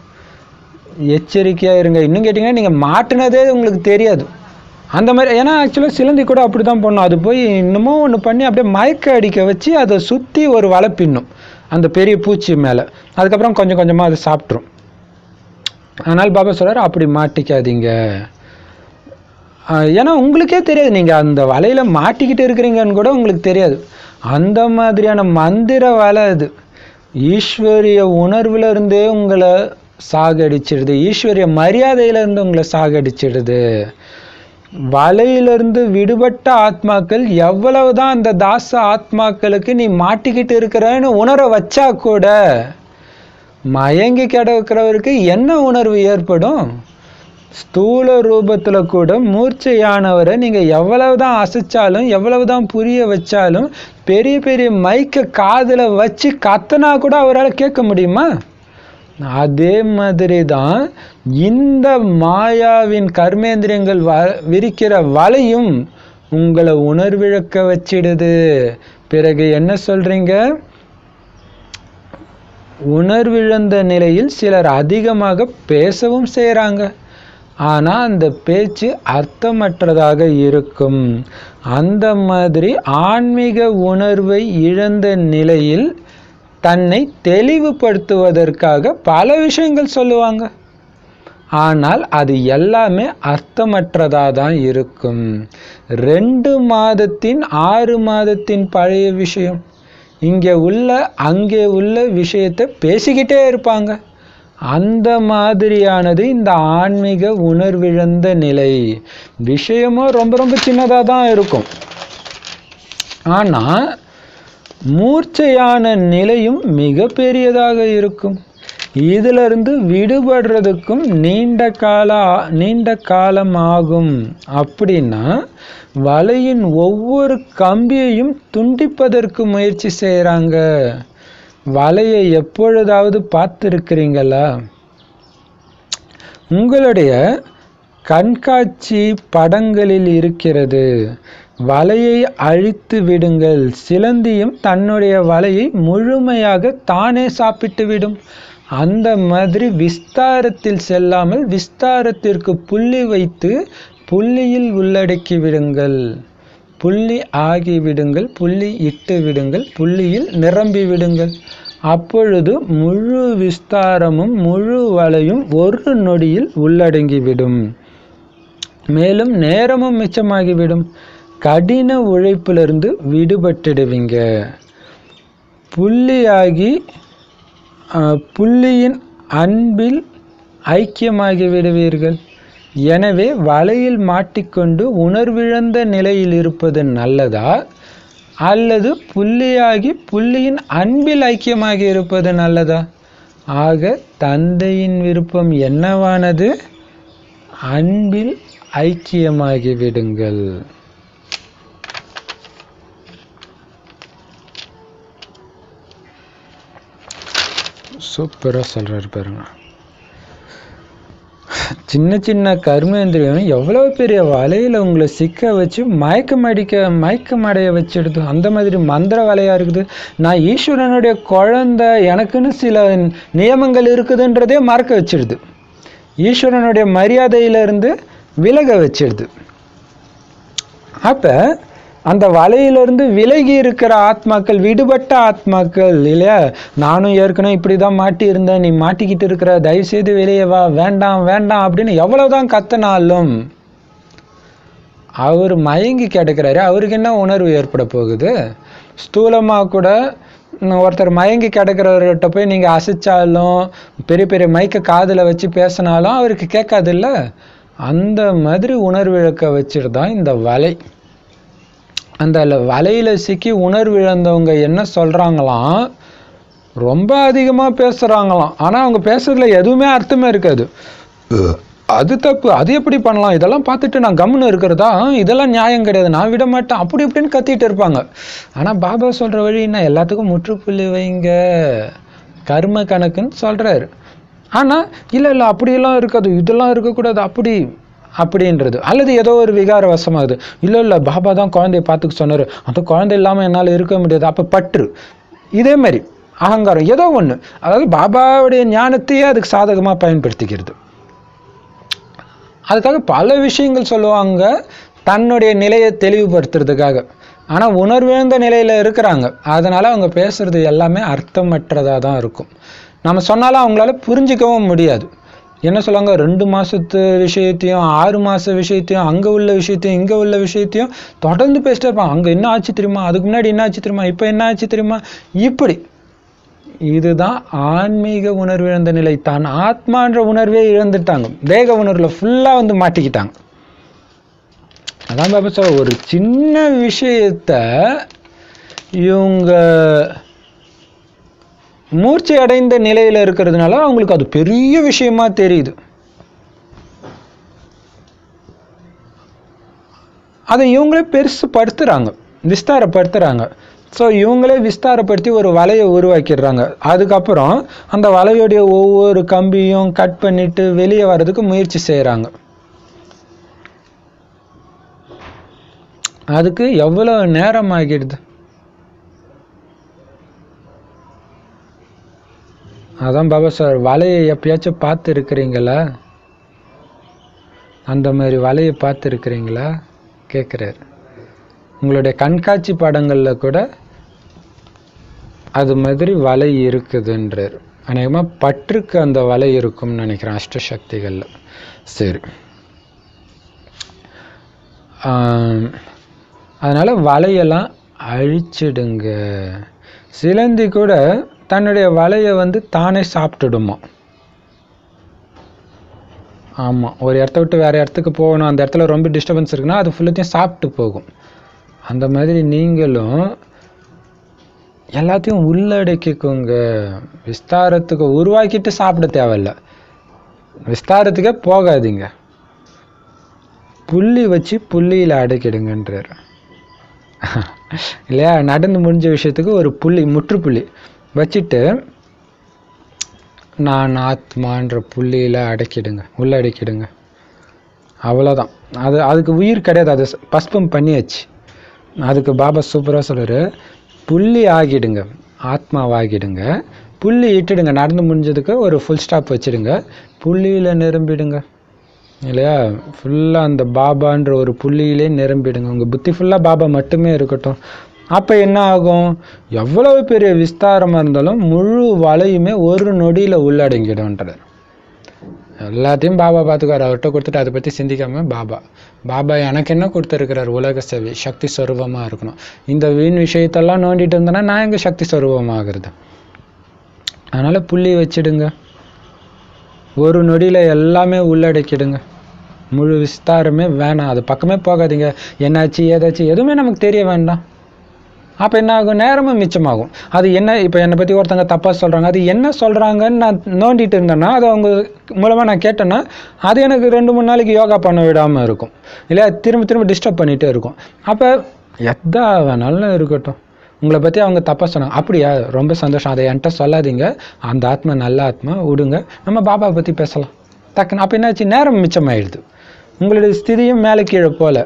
எச்சரிக்கையாக இருங்க. இன்னும் கேட்டிங்கன்னா நீங்கள் மாட்டினதே உங்களுக்கு தெரியாது அந்த மாதிரி. ஏன்னா ஆக்சுவலாக சிலந்தி கூட அப்படி தான் பண்ணும், அது போய் இன்னமும் ஒன்று பண்ணி அப்படியே மயக்க அடிக்க வச்சு அதை சுற்றி ஒரு வலை பின்னும் அந்த பெரிய பூச்சி மேலே. அதுக்கப்புறம் கொஞ்சம் கொஞ்சமாக அதை சாப்பிட்ரும். அதனால் பாபா சொல்கிறார், அப்படி மாட்டிக்காதீங்க. ஏன்னா உங்களுக்கே தெரியாது, நீங்கள் அந்த வலையில் மாட்டிக்கிட்டு இருக்கிறீங்கன்னு கூட உங்களுக்கு தெரியாது. அந்த மாதிரியான மந்திர வலை அது. ஈஸ்வரிய உணர்விலிருந்தே உங்களை சாகடிச்சிடுது, ஈஸ்வரிய மரியாதையிலேருந்து உங்களை சாகடிச்சிடுது. வலையிலிருந்து விடுபட்ட ஆத்மாக்கள் எவ்வளவுதான் அந்த தாச ஆத்மாக்களுக்கு நீ மாட்டிக்கிட்டு இருக்கிறன்னு உணர வச்சா கூட மயங்கி கிடக்கிறவருக்கு என்ன உணர்வு ஏற்படும்? ஸ்தூல ரூபத்தில் கூட மூர்ச்சையானவரை நீங்கள் எவ்வளவுதான் அசைச்சாலும், எவ்வளவுதான் புரிய வச்சாலும், பெரிய பெரிய மைக்க காதில் வச்சு கத்தனா கூட அவரால் கேட்க முடியுமா? அதே மாதிரி தான் இந்த மாயாவின் கர்மேந்திரியங்கள் விரிக்கிற வலையும் உங்களை உணர்விழக்க வச்சிடுது. பிறகு என்ன சொல்றீங்க? உணர்விழந்த நிலையில் சிலர் அதிகமாக பேசவும் செய்கிறாங்க, ஆனால் அந்த பேச்சு அர்த்தமற்றதாக இருக்கும். அந்த மாதிரி ஆன்மீக உணர்வை இழந்த நிலையில் தன்னை தெளிவுபடுத்துவதற்காக பல விஷயங்கள் சொல்லுவாங்க, ஆனால் அது எல்லாமே அர்த்தமற்றதாக தான் இருக்கும். 2 மாதத்தின் 6 மாதத்தின் பழைய விஷயம் இங்கே உள்ள அங்கே உள்ள விஷயத்தை பேசிக்கிட்டே இருப்பாங்க. அந்த மாதிரியானது இந்த ஆன்மீக உணர்விழந்த நிலை. விஷயமும் ரொம்ப ரொம்ப சின்னதாக தான் இருக்கும், ஆனால் மூர்ச்சையான நிலையும் மிக பெரியதாக இருக்கும். இதிலிருந்து விடுபடுறதுக்கும் நீண்ட காலம் ஆகும். அப்படின்னா வலையின் ஒவ்வொரு கம்பியையும் துண்டிப்பதற்கு முயற்சி செய்கிறாங்க. வலையை எப்பொழுதாவது பார்த்துருக்கிறீங்களா? உங்களுடைய கண்காட்சி படங்களில் இருக்கிறது. வலையை அழித்து விடுங்கள். சிலந்தியும் தன்னுடைய வலையை முழுமையாக தானே சாப்பிட்டு விடும். அந்த மாதிரி விஸ்தாரத்தில் செல்லாமல் விஸ்தாரத்திற்கு புள்ளி வைத்து புள்ளியில் உள்ளடக்கி விடுங்கள். புள்ளி ஆகி விடுங்கள், புள்ளி இட்டு விடுங்கள், புள்ளியில் நிரம்பி விடுங்கள். அப்பொழுது முழு விஸ்தாரமும் முழு வலையும் ஒரு நொடியில் உள்ளடங்கிவிடும். மேலும் நேரமும் மிச்சமாகிவிடும். கடின உழைப்பிலிருந்து விடுபட்டுடுவீங்க. புள்ளியாகி புள்ளியின் அன்பில் ஐக்கியமாகி விடுவீர்கள். எனவே வலையில் மாட்டிக்கொண்டு உணர்விழந்த நிலையில் இருப்பது நல்லதா, அல்லது புள்ளியாகி புள்ளியின் அன்பில் ஐக்கியமாகி இருப்பது நல்லதா? ஆக தந்தையின் விருப்பம் என்னவானது? அன்பில் ஐக்கியமாகி விடுங்கள். சூப்பராக சொல்கிறார் பாருங்க. சின்ன சின்ன கர்மேந்திரியம் எவ்வளோ பெரிய வலையில் உங்களை சிக்க வச்சு மயக்கமடைய வச்சிடுது. அந்த மாதிரி மந்திர வலையாக இருக்குது. நான் ஈஸ்வரனுடைய குழந்தை, எனக்குன்னு சில நியமங்கள் இருக்குதுன்றதே மறக்க வச்சிடுது. ஈஸ்வரனுடைய மரியாதையிலிருந்து விலக வச்சிடுது. அப்போ அந்த வலையிலிருந்து விலகி இருக்கிற ஆத்மாக்கள், விடுபட்ட ஆத்மாக்கள் இல்லையா, நானும் ஏற்கனவே இப்படி தான் மாட்டி இருந்தேன், நீ மாட்டிக்கிட்டு இருக்கிற, தயவுசெய்து வெளியே வா, வேண்டாம் வேண்டாம் அப்படின்னு எவ்வளோதான் கத்தினாலும் அவர் மயங்கி கிடக்கிறாரு. அவருக்கு என்ன உணர்வு ஏற்பட போகுது? ஸ்தூலமாக கூட ஒருத்தர் மயங்கி கிடக்கிறவர்கிட்ட போய் நீங்கள் அசைச்சாலும் பெரிய பெரிய மைக்க காதில் வச்சு பேசினாலும் அவருக்கு கேட்காது இல்லை. அந்த மாதிரி உணர்வு இழக்க வச்சுட்டு தான் இந்த வலை. அந்த வலையில் சிக்கி உணர்வு இழந்தவங்க என்ன சொல்கிறாங்களாம், ரொம்ப அதிகமாக பேசுகிறாங்களாம். ஆனால் அவங்க பேசுறதுல எதுவுமே அர்த்தமே இருக்காது. அது தப்பு, அது எப்படி பண்ணலாம், இதெல்லாம் பார்த்துட்டு நான் கம்முன்னு இருக்கிறதா, இதெல்லாம் நியாயம் கிடையாது, நான் விட மாட்டேன், அப்படி இப்படின்னு கத்திட்டு இருப்பாங்க. ஆனால் பாபா சொல்கிற வழி என்ன? எல்லாத்துக்கும் முற்றுப்புள்ளி வைங்க, கர்ம கணக்குன்னு சொல்கிறாரு. ஆனால் இல்லை அப்படியெல்லாம் இருக்காது, இதெல்லாம் இருக்கக்கூடாது அப்படின்றது. அல்லது ஏதோ ஒரு விகார வசமாகுது. இல்லை பாபா தான் குழந்தைய பார்த்துக்க சொன்னார், அந்த குழந்தை இல்லாமல் என்னால் இருக்க முடியாது, அப்போ பற்று. இதே மாதிரி அகங்காரம் ஏதோ ஒன்று, அதாவது பாபாவுடைய ஞானத்தையே அதுக்கு சாதகமாக பயன்படுத்திக்கிறது. அதுக்காக பல விஷயங்கள் சொல்லுவாங்க தன்னுடைய நிலையை தெளிவுபடுத்துறதுக்காக. ஆனால் உணர்விழந்த நிலையில் இருக்கிறாங்க, அதனால் அவங்க பேசுகிறது எல்லாமே அர்த்தமற்றதாக தான் இருக்கும். நம்ம சொன்னாலும் அவங்களால புரிஞ்சிக்கவும் முடியாது. என்ன சொல்லுவாங்க, 2 மாதத்து விஷயத்தையும் 6 மாத விஷயத்தையும் அங்கே உள்ள விஷயத்தையும் இங்கே உள்ள விஷயத்தையும் தொடர்ந்து பேசிட்டே இருப்பாங்க. அங்கே என்ன ஆச்சு தெரியுமா, அதுக்கு முன்னாடி என்ன ஆச்சு தெரியுமா, இப்போ என்ன ஆச்சு தெரியுமா, இப்படி. இதுதான் ஆன்மீக உணர்வு இழந்த நிலை. தான் ஆத்மான்ற உணர்வே இழந்துட்டாங்க, தேக உணர்வில் ஃபுல்லாக வந்து மாட்டிக்கிட்டாங்க. அதான் பாபா சொல்ல, ஒரு சின்ன விஷயத்த இவங்க மூர்ச்சை அடைந்த நிலையில் இருக்கிறதுனால அவங்களுக்கு அது பெரிய விஷயமா தெரியுது. அதை இவங்களே பெருசுப்படுத்துகிறாங்க, விஸ்தாரப்படுத்துகிறாங்க. ஸோ இவங்களே விஸ்தாரப்படுத்தி ஒரு வலையை உருவாக்கிடுறாங்க. அதுக்கப்புறம் அந்த வலையுடைய ஒவ்வொரு கம்பியும் கட் பண்ணிட்டு வெளியே வர்றதுக்கு முயற்சி செய்கிறாங்க. அதுக்கு எவ்வளோ நேரம் ஆகிடுது. அதான் பாபா சார், வலையை எப்பயாச்சும் பார்த்து இருக்கிறீங்களா? அந்த மாதிரி வலையை பார்த்து இருக்கிறீங்களா கேட்குறாரு. உங்களுடைய கண்காட்சி படங்களில் கூட அது மாதிரி வலை இருக்குதுன்றார். அநேகமாக பற்றுக்கு அந்த வலை இருக்கும்னு நினைக்கிறேன் அஷ்டசக்திகளில். சரி, அதனால் வலையெல்லாம் அழிச்சிடுங்க. சிலந்தி கூட தன்னுடைய வலையை வந்து தானே சாப்பிட்டுடுமா. ஆமாம், ஒரு இடத்த விட்டு வேறு இடத்துக்கு போகணும், அந்த இடத்துல ரொம்ப டிஸ்டர்பன்ஸ் இருக்குன்னா அது ஃபுல்லத்தையும் சாப்பிட்டு போகும். அந்த மாதிரி நீங்களும் எல்லாத்தையும் உள்ளடக்கிக்கோங்க. விஸ்தாரத்துக்கு உருவாக்கிட்டு சாப்பிட தேவையில்ல, விஸ்தாரத்துக்கே போகாதீங்க. புள்ளி வச்சு புள்ளியில் அடக்கிடுங்கன்றார் இல்லையா? நடந்து முடிஞ்ச விஷயத்துக்கு ஒரு புள்ளி, முற்றுப்புள்ளி வச்சுட்டு நான் ஆத்மான்ற புள்ளியில் அடக்கிடுங்க, உள்ளடக்கிடுங்க. அவ்வளோதான். அதுக்கு உயிர் கிடையாது, அது பஸ்பம் பண்ணியாச்சு. அதுக்கு பாபா சூப்பராக சொல்கிறாரு, புள்ளி ஆகிடுங்க, ஆத்மாவாகிடுங்க. புள்ளி இட்டுடுங்க, நடந்து முடிஞ்சதுக்கு ஒரு ஃபுல் ஸ்டாப் வச்சுடுங்க, புள்ளியில் நிரம்பிடுங்க. இல்லையா? ஃபுல்லாக அந்த பாபான்ற ஒரு புள்ளியிலே நிரம்பிடுங்க. உங்கள் புத்தி ஃபுல்லாக பாபா மட்டுமே இருக்கட்டும். அப்போ என்ன ஆகும்? எவ்வளவு பெரிய விஸ்தாரமாக இருந்தாலும் முழு வலையுமே ஒரு நொடியில் உள்ளடங்கிடும்ன்றார். எல்லாத்தையும் பாபா பார்த்துக்கார். அவர்கிட்ட கொடுத்துட்டு அதை பற்றி சிந்திக்காமல் பாபா எனக்கு என்ன கொடுத்துருக்கிறார்? உலக சேவை, சக்தி ஸ்வரூபமாக இருக்கணும். இந்த வீண் விஷயத்தெல்லாம் நோண்டிட்டு இருந்தேன்னா நான் எங்கே சக்தி ஸ்வரூபமாகிறது? அதனால் புள்ளி வச்சிடுங்க, ஒரு நொடியில் எல்லாமே உள்ளடக்கிடுங்க. முழு விஸ்தாரமே வேணாம், அது பக்கமே போகாதீங்க. என்னாச்சு ஏதாச்சு எதுவுமே நமக்கு தெரிய வேண்டாம். அப்போ என்ன ஆகும்? நேரமும் மிச்சமாகும். அது என்ன, இப்போ என்னை பற்றி ஒருத்தங்க தப்பாக சொல்கிறாங்க, அது என்ன சொல்கிறாங்கன்னு நான் நோண்டிட்டு இருந்தேன்னா, அது அவங்க மூலமாக நான் கேட்டேன்னா அது எனக்கு 2-3 நாளைக்கு யோகா பண்ண விடாமல் இருக்கும். இல்லையா? திரும்ப டிஸ்டர்ப் பண்ணிகிட்டே இருக்கும். அப்போ எதா வேணாலும் இருக்கட்டும், உங்களை பற்றி அவங்க தப்பாக சொன்னாங்க, அப்படியா, ரொம்ப சந்தோஷம், அதை என்கிட்ட சொல்லாதீங்க, அந்த ஆத்மா நல்ல ஆத்மா, விடுங்க, நம்ம பாபாவை பற்றி பேசலாம் டக்குன்னு. அப்போ என்னாச்சு? நேரம் மிச்சமாயிடுது, உங்களுடைய ஸ்திதியும் மேலே கீழே போல.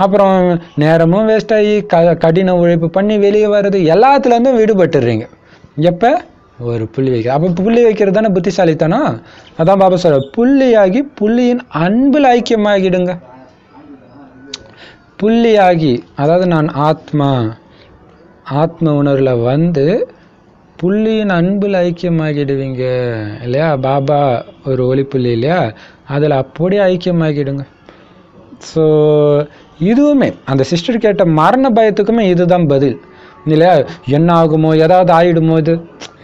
அப்புறம் நேரமும் வேஸ்ட் ஆகி கடின உழைப்பு பண்ணி வெளியே வர்றது எல்லாத்துலேருந்தும் விடுபட்டுடுறீங்க. எப்போ? ஒரு புள்ளி வைக்க. அப்போ புள்ளி வைக்கிறது தானே புத்திசாலித்தனம். அதான் பாபா சொல்ற, புள்ளியாகி புள்ளியின் அன்பில் ஐக்கியமாகிடுங்க. புள்ளியாகி, அதாவது நான் ஆத்ம உணர்வில் வந்து புள்ளியின் அன்பில் ஐக்கியமாகிடுவீங்க. இல்லையா? பாபா ஒரு ஒளி புள்ளி இல்லையா? அதில் அப்படியே ஐக்கியமாகிடுங்க. ஸோ இதுவுமே அந்த சிஸ்டர் கேட்ட மரண பயத்துக்குமே இதுதான் பதில். இல்லையா? என்ன ஆகுமோ, ஏதாவது ஆகிடுமோ, இது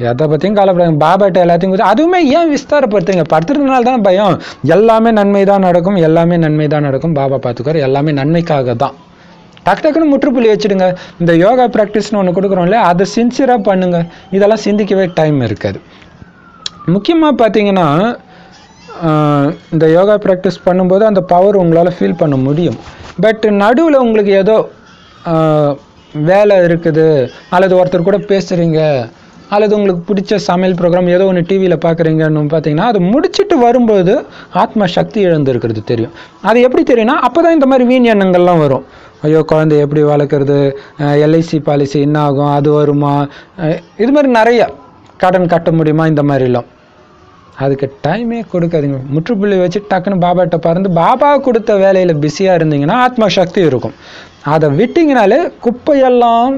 எதை பற்றியும் கவலைப்படாங்க, பாபாட்ட எல்லாத்தையும் கொடுத்து அதுவுமே ஏன் விஸ்தாரப்படுத்துங்க? படுத்துறதுனால தான் பயம். எல்லாமே நன்மை தான் நடக்கும், எல்லாமே நன்மை தான் நடக்கும், பாபா பார்த்துக்கார், எல்லாமே நன்மைக்காக தான். டக்குன்னு முற்றுப்புள்ளி வச்சுடுங்க. இந்த யோகா ப்ராக்டிஸ்னு ஒன்று கொடுக்குறோம் இல்லையா, அதை சின்சியராக பண்ணுங்க. இதெல்லாம் சிந்திக்கவே டைம் இருக்காது. முக்கியமாக பார்த்தீங்கன்னா இந்த யோகா ப்ராக்டிஸ் பண்ணும்போது அந்த பவர் உங்களால் ஃபீல் பண்ண முடியும். பட் நடுவில் உங்களுக்கு ஏதோ வேலை இருக்குது, அல்லது ஒருத்தர் கூட பேசுகிறீங்க, அல்லது உங்களுக்கு பிடிச்ச சமையல் ப்ரோக்ராம் ஏதோ ஒன்று டிவியில் பார்க்குறீங்கன்னு பார்த்தீங்கன்னா, அது முடிச்சுட்டு வரும்போது ஆத்மா சக்தி இழந்துருக்கிறது தெரியும். அது எப்படி தெரியும்னா, அப்போ தான் இந்த மாதிரி வீண் எண்ணங்கள்லாம் வரும். ஐயோ, குழந்தை எப்படி வளர்க்குறது, எல்ஐசி பாலிசி என்ன ஆகும், அது வருமா, இது மாதிரி நிறைய கடன் கட்ட முடியுமா, இந்த மாதிரிலாம். அதுக்கு டைமே கொடுக்காதீங்க. முற்றுப்புள்ளி வச்சு டக்குன்னு பாபாட்ட பறந்து பாபா கொடுத்த வேலையில் பிஸியாக இருந்தீங்கன்னா ஆத்மா சக்தி இருக்கும். அதை விட்டிங்கனாலே குப்பையெல்லாம்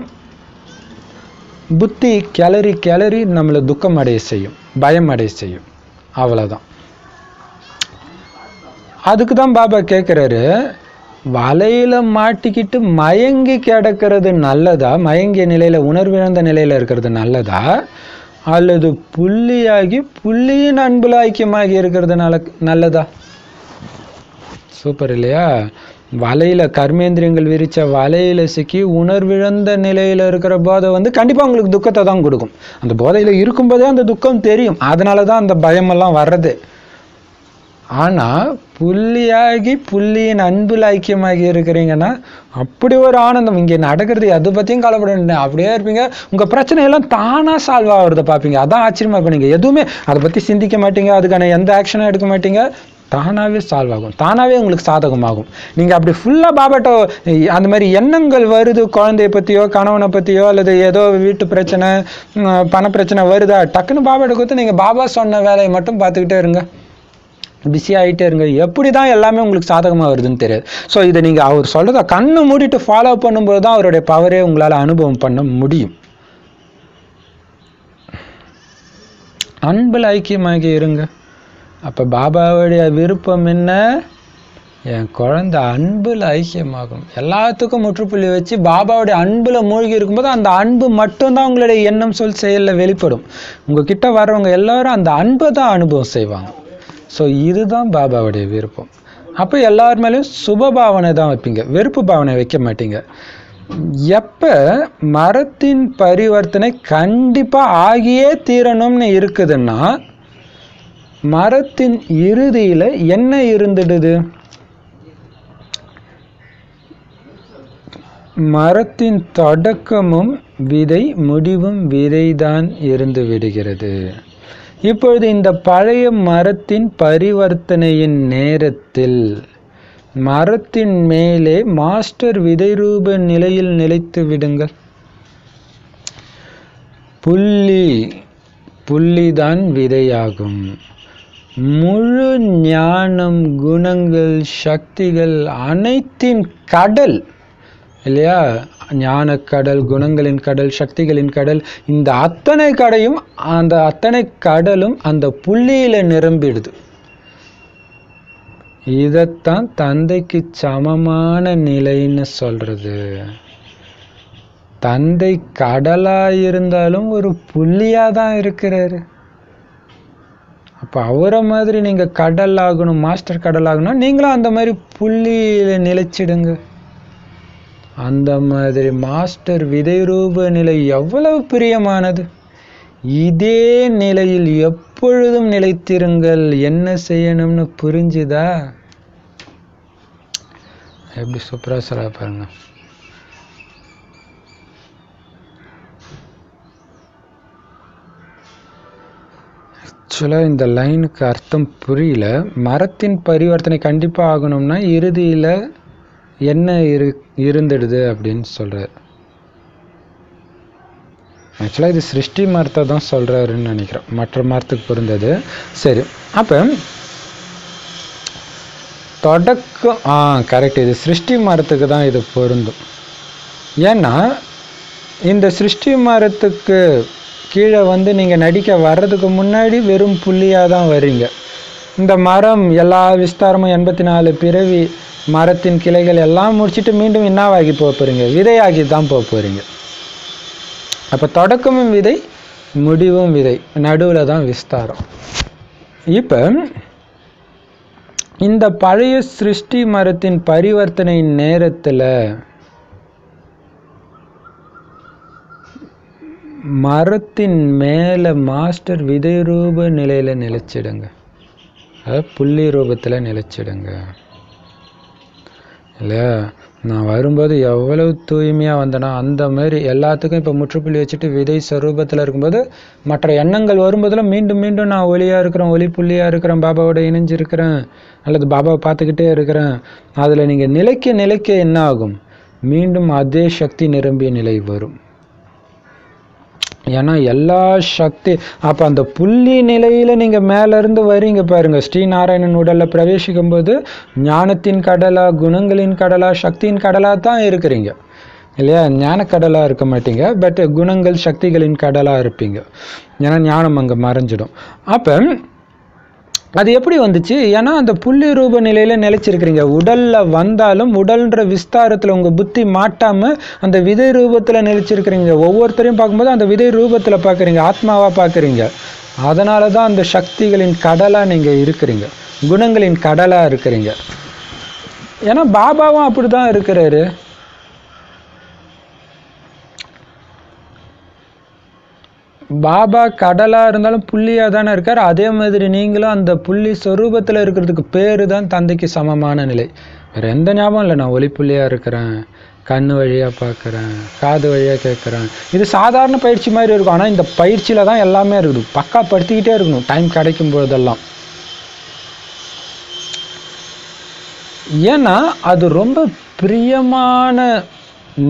புத்தி கிளறி நம்மளை துக்கம் அடைய செய்யும், பயம் அடைய செய்யும். அவ்வளோதான். அதுக்கு தான் பாபா கேட்குறாரு, வலையில் மாட்டிக்கிட்டு மயங்கி கிடக்கிறது நல்லதா, மயங்கிய நிலையில் உணர்விழந்த நிலையில் இருக்கிறது நல்லதா, அல்லது புள்ளியாகி புள்ளியின் அன்புல ஐக்கியமாகி இருக்கிறதுனால நல்லதா? சூப்பர் இல்லையா? வலையில் கர்மேந்திரியங்கள் விரித்த வலையில் சிக்கி உணர்விழந்த நிலையில் இருக்கிற போதை வந்து கண்டிப்பாக உங்களுக்கு துக்கத்தை தான் கொடுக்கும். அந்த போதையில் இருக்கும்போதே அந்த துக்கம் தெரியும், அதனால தான் அந்த பயமெல்லாம் வர்றது. ஆனால் புள்ளியாகி புள்ளியின் அன்பில் ஐக்கியமாகி இருக்கிறீங்கன்னா அப்படி ஒரு ஆனந்தம். இங்கே நடக்கிறது அதை பற்றியும் கவலைப்பட அப்படியே இருப்பீங்க. உங்கள் பிரச்சனையெல்லாம் தானாக சால்வ் ஆகிறத பார்ப்பீங்க. அதான் ஆச்சரியமாக இருக்கும். நீங்கள் எதுவுமே அதை பற்றி சிந்திக்க மாட்டீங்க, அதுக்கான எந்த ஆக்ஷனும் எடுக்க மாட்டீங்க, தானாகவே சால்வ் ஆகும், தானாகவே உங்களுக்கு சாதகமாகும். நீங்கள் அப்படி ஃபுல்லாக பாபாட்ட அந்த மாதிரி எண்ணங்கள் வருது, குழந்தைய பற்றியோ கணவனை பற்றியோ அல்லது ஏதோ வீட்டு பிரச்சனை பண பிரச்சனை வருதா, டக்குன்னு பாபாட்ட கொடுத்து நீங்கள் பாபா சொன்ன வேலையை மட்டும் பார்த்துக்கிட்டே இருங்க, பிஸி ஆகிட்டே இருங்க. எப்படி தான் எல்லாமே உங்களுக்கு சாதகமாக வருதுன்னு தெரியாது. ஸோ இதை நீங்கள் அவர் சொல்கிறத கண்ணு மூடிட்டு ஃபாலோ பண்ணும்போது தான் அவருடைய பவரே உங்களால் அனுபவம் பண்ண முடியும். அன்பில் ஐக்கியமாகி இருங்க. அப்போ பாபாவுடைய விருப்பம் என்ன? என் குழந்தை அன்பில் ஐக்கியமாகும். எல்லாத்துக்கும் முற்றுப்புள்ளி வச்சு பாபாவுடைய அன்பில் மூழ்கி இருக்கும்போது அந்த அன்பு மட்டும்தான் உங்களுடைய எண்ணம் சொல் செயலில் வெளிப்படும். உங்ககிட்ட வர்றவங்க எல்லாரும் அந்த அன்பை தான் அனுபவம் செய்வாங்க. ஸோ இதுதான் பாபாவுடைய விருப்பம். அப்போ எல்லார் மேலேயும் சுபபாவனை தான் வைப்பீங்க, வெறுப்பு பாவனை வைக்க மாட்டீங்க. எப்போ மரத்தின் பரிவர்த்தனை கண்டிப்பாக ஆகியே தீரணும்னு இருக்குதுன்னா மரத்தின் இறுதியில் என்ன இருந்துடுது? மரத்தின் தொடக்கமும் விதை, முடிவும் விதைதான் இருந்து விடுகிறது. இப்பொழுது இந்த பழைய மரத்தின் பரிவர்த்தனையின் நேரத்தில் மரத்தின் மேலே மாஸ்டர் விதை ரூப நிலையில் நிலைத்து விடுங்கள். புள்ளிதான் விதையாகும். முழு ஞானம், குணங்கள், சக்திகள் அனைத்தின் கடல் இல்லையா? ஞானக்கடல், குணங்களின் கடல், சக்திகளின் கடல், இந்த அத்தனை கடலும் அந்த புள்ளியில நிரம்பிடுது. இதத்தான் தந்தைக்கு சமமான நிலைன்னு சொல்றது. தந்தை கடலா இருந்தாலும் ஒரு புள்ளியா தான் இருக்கிறாரு. அப்ப அவரை மாதிரி நீங்க கடல் ஆகணும், மாஸ்டர் கடல் ஆகணும், நீங்களும் அந்த மாதிரி புள்ளியில நிலைச்சிடுங்க. அந்த மாதிரி மாஸ்டர் விதை ரூப நிலை எவ்வளவு பிரியமானது. இதே நிலையில் எப்பொழுதும் நிலைத்திருங்கள். என்ன செய்யணும்னு புரிஞ்சுதா? எப்படி சூப்பரா சொல்ல பாருங்க. ஆக்சுவலாக இந்த லைனுக்கு அர்த்தம் புரியல. மரத்தின் பரிவர்த்தனை கண்டிப்பாக ஆகணும்னா இறுதியில் என்ன இருந்துடுது அப்படின்னு சொல்கிறார். ஆக்சுவலாக இது சிருஷ்டி மரத்தை தான் சொல்கிறாருன்னு நினைக்கிறேன், மற்ற மரத்துக்கு பொருந்தது. சரி, அப்போ தொடக்கம் கரெக்ட், இது சிருஷ்டி மரத்துக்கு தான் இது பொருந்தும். ஏன்னா இந்த சிருஷ்டி மரத்துக்கு கீழே நீங்கள் நடிக்க வர்றதுக்கு முன்னாடி வெறும் புள்ளியாக தான் வர்றீங்க. இந்த மரம் எல்லா விஸ்தாரமும் 84 பிறவி மரத்தின் கிளைகள் எல்லாம் முடிச்சுட்டு மீண்டும் என்னவாகி போக போகிறீங்க? விதையாகி தான் போக போகிறீங்க. அப்போ தொடக்கமும் விதை, முடிவும் விதை, நடுவில் தான் விஸ்தாரம். இப்போ இந்த பழைய சிருஷ்டி மரத்தின் பரிவர்த்தனை நேரத்தில் மரத்தின் மேலே மாஸ்டர் விதை ரூப நிலையில் நிலைச்சிடுங்க, புள்ளி ரூபத்தில் நிலைச்சிடுங்க. இல்லையா? நான் வரும்போது எவ்வளவு தூய்மையாக வந்தேன்னா அந்த மாதிரி எல்லாத்துக்கும் இப்போ முற்றுப்புள்ளி வச்சுட்டு விதை ஸ்வரூபத்தில் இருக்கும்போது மற்ற எண்ணங்கள் வரும்போதெல்லாம் மீண்டும் மீண்டும் நான் ஒளியாக இருக்கிறேன், ஒளி புள்ளியாக இருக்கிறேன், பாபாவோட இணைஞ்சிருக்கிறேன், அல்லது பாபாவை பார்த்துக்கிட்டே இருக்கிறேன். அதில் நீங்கள் நிலைக்க என்ன ஆகும்? மீண்டும் அதே சக்தி நிரம்பிய நிலை வரும். ஏன்னா எல்லா சக்தி அப்போ அந்த புள்ளி நிலையில் நீங்கள் மேலேருந்து வரீங்க பாருங்கள். ஸ்ரீநாராயணன் உடலில் பிரவேசிக்கும் போது ஞானத்தின் கடலா, குணங்களின் கடலா, சக்தியின் கடலாக தான் இருக்கிறீங்க இல்லையா? ஞானக்கடலாக இருக்க மாட்டீங்க, பட் குணங்கள் சக்திகளின் கடலாக இருப்பீங்க. ஏன்னா ஞானம் அங்கே மறைஞ்சிடும். அப்போ அது எப்படி வந்துச்சு? ஏன்னா அந்த புள்ளி ரூப நிலையில் நிலைச்சிருக்கிறீங்க. உடலில் வந்தாலும் உடல்ன்ற விஸ்தாரத்தில் உங்கள் புத்தி மாட்டாமல் அந்த விதை ரூபத்தில் நிலைச்சிருக்கிறீங்க. ஒவ்வொருத்தரையும் பார்க்கும்போது அந்த விதை ரூபத்தில் பார்க்குறீங்க, ஆத்மாவாக பார்க்குறீங்க. அதனால தான் அந்த சக்திகளின் கடலாக நீங்கள் இருக்கிறீங்க, குணங்களின் கடலாக இருக்கிறீங்க. ஏன்னா பாபாவும் அப்படி தான் இருக்கிறாரு. பாபா கடலாக இருந்தாலும் புள்ளியாக தானே இருக்கார். அதே மாதிரி நீங்களும் அந்த புள்ளி ஸ்வரூபத்தில் இருக்கிறதுக்கு பேர் தான் தந்தைக்கு சமமான நிலை. வேறு எந்த ஞாபகம் இல்லை. நான் ஒளி புள்ளியாக இருக்கிறேன், கண் வழியாக பார்க்குறேன், காது வழியாக கேட்குறேன். இது சாதாரண பயிற்சி மாதிரி இருக்கும். ஆனால் இந்த பயிற்சியில் தான் எல்லாமே இருக்குது. பக்கா படுத்திக்கிட்டே இருக்கணும் டைம் கிடைக்கும் பொழுதெல்லாம். ஏன்னா அது ரொம்ப பிரியமான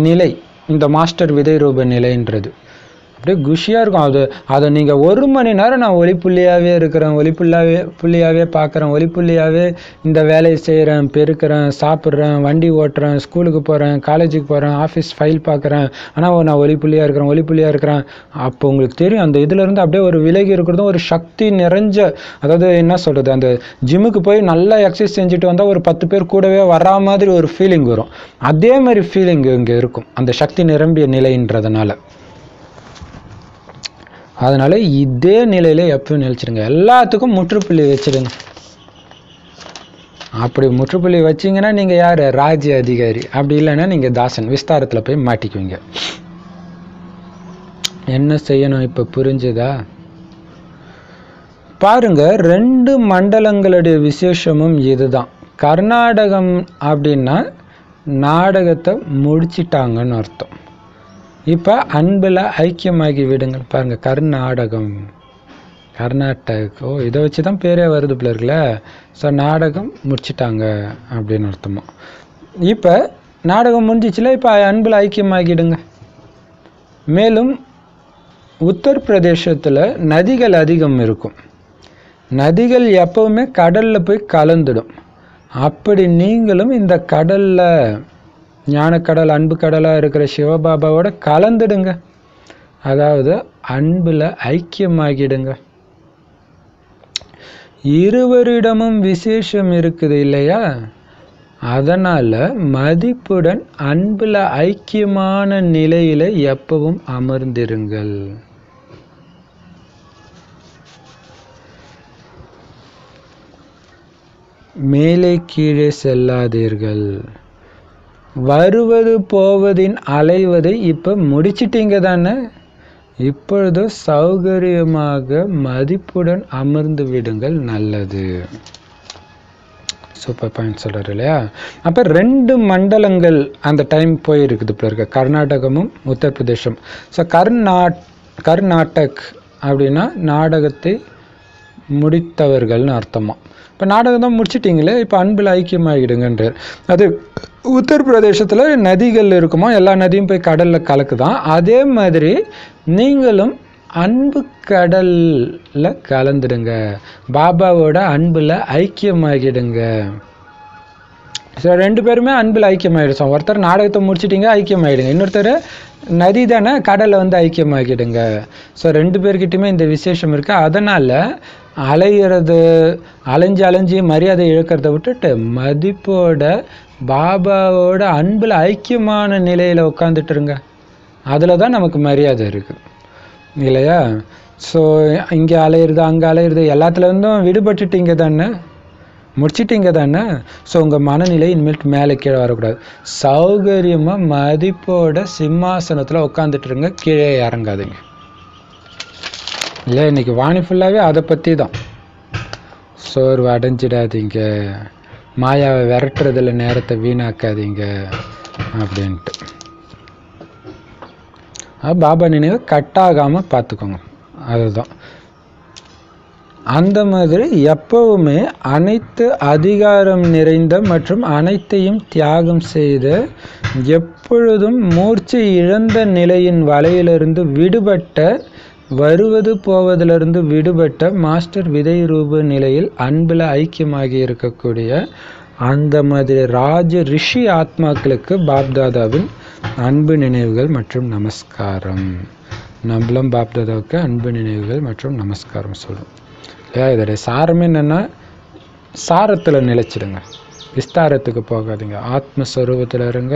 நிலை, இந்த மாஸ்டர் விதை ரூப நிலைன்றது. அப்படியே குஷியாக இருக்கும். அதை நீங்கள் 1 மணி நேரம் நான் ஒளிப்புள்ளியாகவே இருக்கிறேன், புள்ளியாகவே பார்க்குறேன், ஒளிப்புள்ளியாகவே இந்த வேலையை செய்கிறேன், பெருக்கிறேன், சாப்பிட்றேன், வண்டி ஓட்டுறேன், ஸ்கூலுக்கு போகிறேன், காலேஜுக்கு போகிறேன், ஆஃபீஸ் ஃபைல் பார்க்குறேன், ஆனால் நான் ஒளிப்புள்ளியாக இருக்கிறேன். அப்போ உங்களுக்கு தெரியும் அந்த இதிலேருந்து அப்படியே ஒரு விலகி இருக்கிறதும் ஒரு சக்தி நிறைஞ்ச, அதாவது என்ன சொல்கிறது, அந்த ஜிம்முக்கு போய் நல்லா எக்ஸசைஸ் செஞ்சுட்டு வந்தால் ஒரு 10 பேர் கூடவே வரா மாதிரி ஒரு ஃபீலிங் வரும். அதே மாதிரி ஃபீலிங் இங்கே இருக்கும் அந்த சக்தி நிரம்பிய நிலைன்றதுனால. அதனால் இதே நிலையில் எப்பவும் நிலைச்சிடுங்க. எல்லாத்துக்கும் முற்றுப்புள்ளி வச்சிடுங்க. அப்படி முற்றுப்புள்ளி வச்சிங்கன்னா நீங்கள் யார்? ராஜ்ய அதிகாரி. அப்படி இல்லைன்னா நீங்கள் தாசன், விஸ்தாரத்தில் போய் மாட்டிக்குவீங்க. என்ன செய்யணும் இப்போ புரிஞ்சுதா? பாருங்க, 2 மண்டலங்களுடைய விசேஷமும் இதுதான். கர்நாடகம் அப்படின்னா நாடகத்தை முடிச்சிட்டாங்கன்னு அர்த்தம். இப்போ அன்பில் ஐக்கியமாகி விடுங்கள். பாருங்கள், கர்நாடகம், கர்நாடக், இதை வச்சு தான் பேரே வருது போல இருக்குல்ல. ஸோ நாடகம் முடிச்சிட்டாங்க அப்படின்னு அர்த்தமா. இப்போ நாடகம் முடிஞ்சிச்சுல, இப்போ அன்பில் ஐக்கியமாகிடுங்க. மேலும் உத்தரப்பிரதேசத்தில் நதிகள் அதிகம் இருக்கும். நதிகள் எப்பவுமே கடலில் போய் கலந்துடும். அப்படி நீங்களும் இந்த கடலில், ஞானக்கடல், அன்பு கடலாக இருக்கிற சிவபாபாவோட கலந்துடுங்க. அதாவது அன்பில் ஐக்கியமாகிடுங்க. இருவரிடமும் விசேஷம் இருக்குது இல்லையா? அதனால் மதிப்புடன் அன்பில் ஐக்கியமான நிலையில் எப்பவும் அமர்ந்திருங்கள். மேலே கீழே செல்லாதீர்கள். வருவது போவதின் அலைவதை இப்போ முடிச்சிட்டீங்க தானே? இப்பொழுது சௌகரியமாக மதிப்புடன் அமர்ந்து விடுங்கள். நல்லது. சூப்பர் பாயிண்ட் சொல்கிறார் இல்லையா? அப்போ 2 மண்டலங்கள் அந்த டைம் போயிருக்குது இப்போ இருக்க, கர்நாடகமும் உத்தரப்பிரதேசம். ஸோ கர்நாடக் அப்படின்னா நாடகத்தை முடித்தவர்கள்னு அர்த்தமா. இப்போ நாடகம் தான் முடிச்சிட்டிங்களே, இப்போ அன்பில் ஐக்கியமாகிடுங்கன்றார். அது உத்தரப்பிரதேசத்தில் நதிகள் இருக்குமா, எல்லா நதியும் போய் கடலில் கலக்குதான். அதே மாதிரி நீங்களும் அன்பு கடலில் கலந்துடுங்க, பாபாவோட அன்பில் ஐக்கியமாகிடுங்க. ஸோ 2 பேருமே அன்பில் ஐக்கியமாகிடுச்சோம். ஒருத்தர் நாடகத்தை முடிச்சிட்டிங்க, ஐக்கியமாகிடுங்க. இன்னொருத்தர் நதி தானே, கடலை வந்து ஐக்கியமாகிடுங்க. ஸோ 2 பேர்கிட்டையுமே இந்த விசேஷம் இருக்குது. அதனால் அலைஞ்சு மரியாதை இழக்கிறத விட்டுட்டு மதிப்போட பாபாவோட அன்பில் ஐக்கியமான நிலையில் உட்காந்துட்டுருங்க. அதில் தான் நமக்கு மரியாதை இருக்குது இல்லையா? ஸோ இங்கே அலையிறது, அங்கே அலையிறது, எல்லாத்துலேருந்தும் விடுபட்டுட்டீங்க தானே, முடிச்சிட்டிங்க தானே. ஸோ உங்கள் மனநிலை இனிமேல் மேலே கீழே வரக்கூடாது. சௌகரியமாக மதிப்போட சிம்மாசனத்தில் உட்காந்துட்டுருங்க, கீழே இறங்காதீங்க. இல்லை, இன்றைக்கி வாணி ஃபுல்லாகவே அதை பற்றி தான். சோர்வு அடைஞ்சிடாதீங்க, மாயாவை விரட்டுறதில் நேரத்தை வீணாக்காதீங்க அப்படின்ட்டு. பாபா நினைவு கட்டாகாமல் பார்த்துக்கோங்க. அதுதான். அந்த மாதிரி எப்பவுமே அனைத்து அதிகாரம் நிறைந்த மற்றும் அனைத்தையும் தியாகம் செய்த, எப்பொழுதும் மூர்ச்சை இழந்த நிலையின் வலையிலிருந்து விடுபட்ட, வருவது போவதிலிருந்து விடுபட்ட மாஸ்டர் விதை ரூப நிலையில் அன்பில் ஐக்கியமாகி இருக்கக்கூடிய அந்த மாதிரி ராஜ ரிஷி ஆத்மாக்களுக்கு பாப்தாதாவின் அன்பு நினைவுகள் மற்றும் நமஸ்காரம். நம்மளும் பாப்தாதாவுக்கு அன்பு நினைவுகள் மற்றும் நமஸ்காரம் சொல்லுவோம் இல்லையா? இதோடைய சாரமே என்னென்னா, சாரத்தில் நிலைச்சிடுங்க, விஸ்தாரத்துக்கு போகாதீங்க, ஆத்மஸ்வரூபத்தில் இருங்க.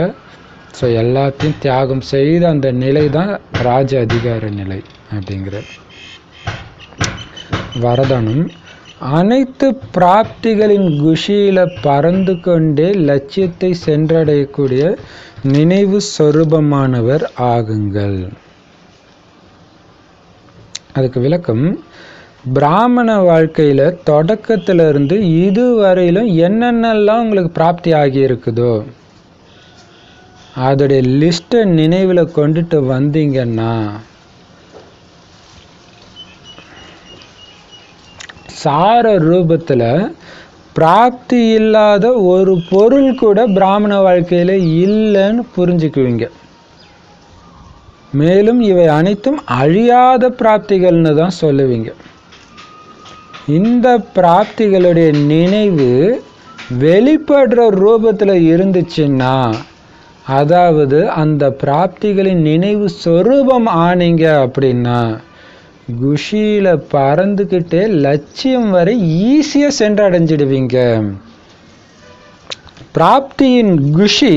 ஸோ எல்லாத்தையும் தியாகம் செய்த அந்த நிலை தான் ராஜ அதிகார நிலை அப்படிங்கிற வரதானம். அனைத்து பிராப்திகளின் குஷியில் பறந்து கொண்டே லட்சியத்தை சென்றடையக்கூடிய நினைவு சொரூபமானவர் ஆகுங்கள். அதுக்கு விளக்கம், பிராமண வாழ்க்கையில் தொடக்கத்திலிருந்து இதுவரையிலும் என்னென்னலாம் உங்களுக்கு பிராப்தி ஆகி இருக்குதோ அதோடைய லிஸ்ட்டை நினைவில் கொண்டுட்டு வந்தீங்கன்னா சார ரூபத்தில் பிராப்தி இல்லாத ஒரு பொருள் கூட பிராமண வாழ்க்கையில் இல்லைன்னு புரிஞ்சுக்குவீங்க. மேலும் இவை அனைத்தும் அழியாத பிராப்திகள்னு தான் சொல்லுவீங்க. இந்த பிராப்திகளுடைய நினைவு வெளிப்படுற ரூபத்தில் இருந்துச்சுன்னா, அதாவது அந்த பிராப்திகளின் நினைவு சொரூபம் ஆனீங்க அப்படின்னா, குஷியில பறந்துக்கிட்டே லட்சியம் வரை ஈஸியாக சென்றடைஞ்சிடுவீங்க. பிராப்தியின் குஷி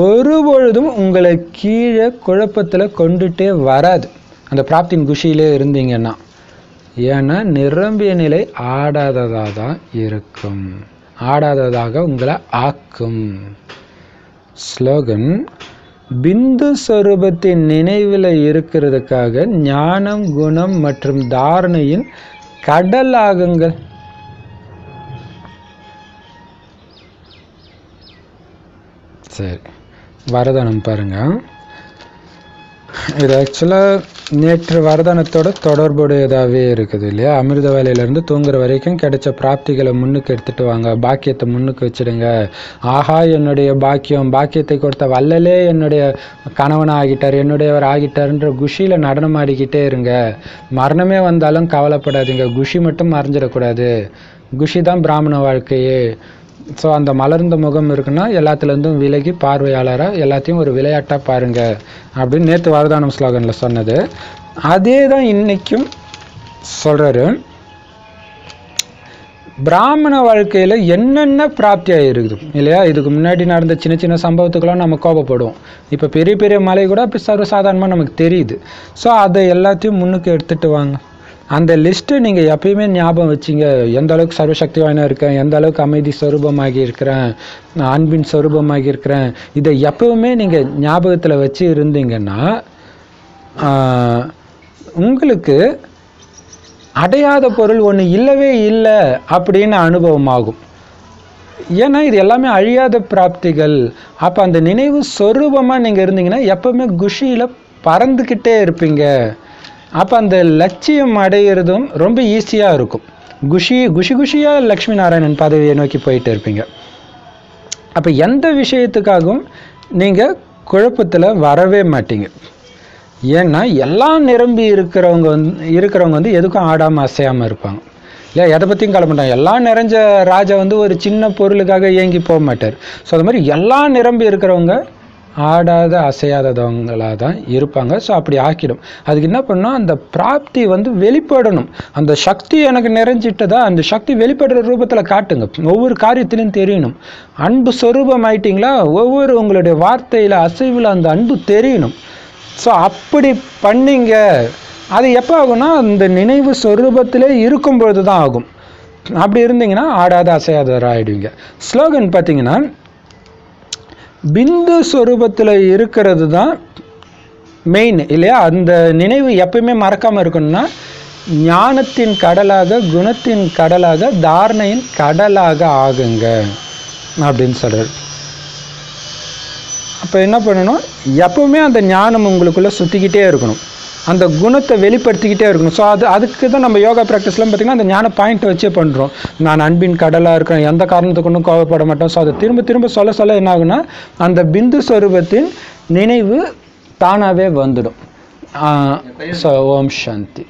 ஒருபொழுதும் உங்களை கீழே குழப்பத்தில் கொண்டுட்டே வராது, அந்த பிராப்தியின் குஷியிலே இருந்தீங்கன்னா. ஏன்னா நிரம்பிய நிலை ஆடாததாக தான் இருக்கும், ஆடாததாக உங்களை ஆக்கும். ஸ்லோகன்: பிந்து ஸ்வரூபத்தின் நினைவில் இருக்கிறதுக்காக ஞானம், குணம் மற்றும் தாரணையின் கடல் ஆகுங்கள். சரி, வரதானம் பாருங்க. இது ஆக்சுவலாக நேற்று வரதானத்தோட தொடர்புடையதாகவே இருக்குது இல்லையா? அமிர்த வேலையிலேருந்து தூங்குற வரைக்கும் கிடைச்ச பிராப்திகளை முன்னுக்கு எடுத்துகிட்டு வாங்க, பாக்கியத்தை முன்னுக்கு வச்சுடுங்க. ஆஹா என்னுடைய பாக்கியம், பாக்கியத்தை கொடுத்த வல்லலே என்னுடைய கணவனாக ஆகிட்டார், என்னுடையவர் ஆகிட்டார்ன்ற குஷியில் நடனம் ஆடிக்கிட்டே இருங்க. மரணமே வந்தாலும் கவலைப்படாதீங்க, குஷி மட்டும் மறைஞ்சிடக்கூடாது. குஷி தான் பிராமண வாழ்க்கையே. ஸோ அந்த மலர்ந்த முகம் இருக்குன்னா எல்லாத்துலேருந்தும் விலகி பார்வையாளராக எல்லாத்தையும் ஒரு விளையாட்டாக பாருங்க அப்படின்னு நேற்று வரதானம் ஸ்லோகனில் சொன்னது. அதே தான் இன்னைக்கும் சொல்கிறாரு. பிராமண வாழ்க்கையில் என்னென்ன பிராப்தியாக இருக்குது இல்லையா? இதுக்கு முன்னாடி நடந்த சின்ன சின்ன சம்பவத்துக்கெல்லாம் நம்ம கோபப்படுவோம். இப்போ பெரிய பெரிய மலை கூட அப்படி சர்வசாதாரணமாக நமக்கு தெரியுது. ஸோ அதை எல்லாத்தையும் முன்னுக்கு எடுத்துகிட்டு வாங்க. அந்த லிஸ்ட்டு நீங்கள் எப்பயுமே ஞாபகம் வச்சிங்க. எந்த அளவுக்கு சர்வசக்தி வாய்னா இருக்கேன், எந்த அளவுக்கு அமைதி சொரூபமாகி இருக்கிறேன், அன்பின் சொரூபமாகி இருக்கிறேன், இதை எப்பவுமே நீங்கள் ஞாபகத்தில் வச்சு இருந்தீங்கன்னா உங்களுக்கு அடையாத பொருள் ஒன்று இல்லவே இல்லை அப்படின்னு அனுபவமாகும். ஏன்னா இது எல்லாமே அழியாத பிராப்திகள். அப்போ அந்த நினைவு சொரூபமாக நீங்கள் இருந்தீங்கன்னா எப்பவுமே குஷியில் பறந்துக்கிட்டே இருப்பீங்க. அப்போ அந்த லட்சியம் அடையிறதும் ரொம்ப ஈஸியாக இருக்கும். குஷியாக லக்ஷ்மி நாராயணன் பதவியை நோக்கி போயிட்டு இருப்பீங்க. அப்போ எந்த விஷயத்துக்காகவும் நீங்கள் குழப்பத்தில் வரவே மாட்டீங்க. ஏன்னா எல்லாம் நிரம்பி இருக்கிறவங்க வந்து எதுக்கும் ஆடாமல் அசையாமல் இருப்பாங்க இல்லையா? எதை பற்றியும் கவலைப்பட்டாங்க. எல்லாம் நிறைஞ்ச ராஜா வந்து ஒரு சின்ன பொருளுக்காக ஏங்கி போக மாட்டார். ஸோ அது மாதிரி எல்லாம் நிரம்பி இருக்கிறவங்க ஆடாத அசையாதவங்களாக தான் இருப்பாங்க. ஸோ அப்படி ஆக்கிடும். அதுக்கு என்ன பண்ணணும், அந்த பிராப்தி வந்து வெளிப்படணும். அந்த சக்தி எனக்கு நிறைஞ்சிட்டதா, அந்த சக்தி வெளிப்படுற ரூபத்தில் காட்டுங்க. ஒவ்வொரு காரியத்திலையும் தெரியணும். அன்பு சொரூபம் ஆயிட்டிங்களா, ஒவ்வொரு உங்களுடைய வார்த்தையில் அசைவில் அந்த அன்பு தெரியணும். ஸோ அப்படி பண்ணிங்க. அது எப்போ ஆகும்னா அந்த நினைவு சொரூபத்திலே இருக்கும்பொழுது தான் ஆகும். அப்படி இருந்தீங்கன்னா ஆடாத அசையாதவராக ஆகிடுவீங்க. ஸ்லோகன் பார்த்தீங்கன்னா, பிந்து ஸ்வரூபத்தில் இருக்கிறது தான் மெயின் இல்லையா? அந்த நினைவு எப்பயுமே மறக்காமல் இருக்கணும்னா ஞானத்தின் கடலாக, குணத்தின் கடலாக, தாரணையின் கடலாக ஆகுங்க அப்படின்னு சொல்கிறார். அப்போ என்ன பண்ணணும், எப்பவுமே அந்த ஞானம் உங்களுக்குள்ளே சுற்றிக்கிட்டே இருக்கணும், அந்த குணத்தை வெளிப்படுத்திக்கிட்டே இருக்கணும். ஸோ அதுக்கு தான் நம்ம யோகா ப்ராக்டிஸ்லாம் பார்த்திங்கன்னா அந்த ஞான பாயிண்ட்டை வச்சே பண்ணுறோம். நான் அன்பின் கடலாக இருக்கிறேன், எந்த காரணத்துக்கு ஒன்றும் கோவப்பட மாட்டோம். ஸோ அதை திரும்ப திரும்ப சொல்ல என்ன ஆகுனா அந்த பிந்து ஸ்வரூபத்தின் நினைவு தானாகவே வந்துடும். ஸோ ஓம் சாந்தி.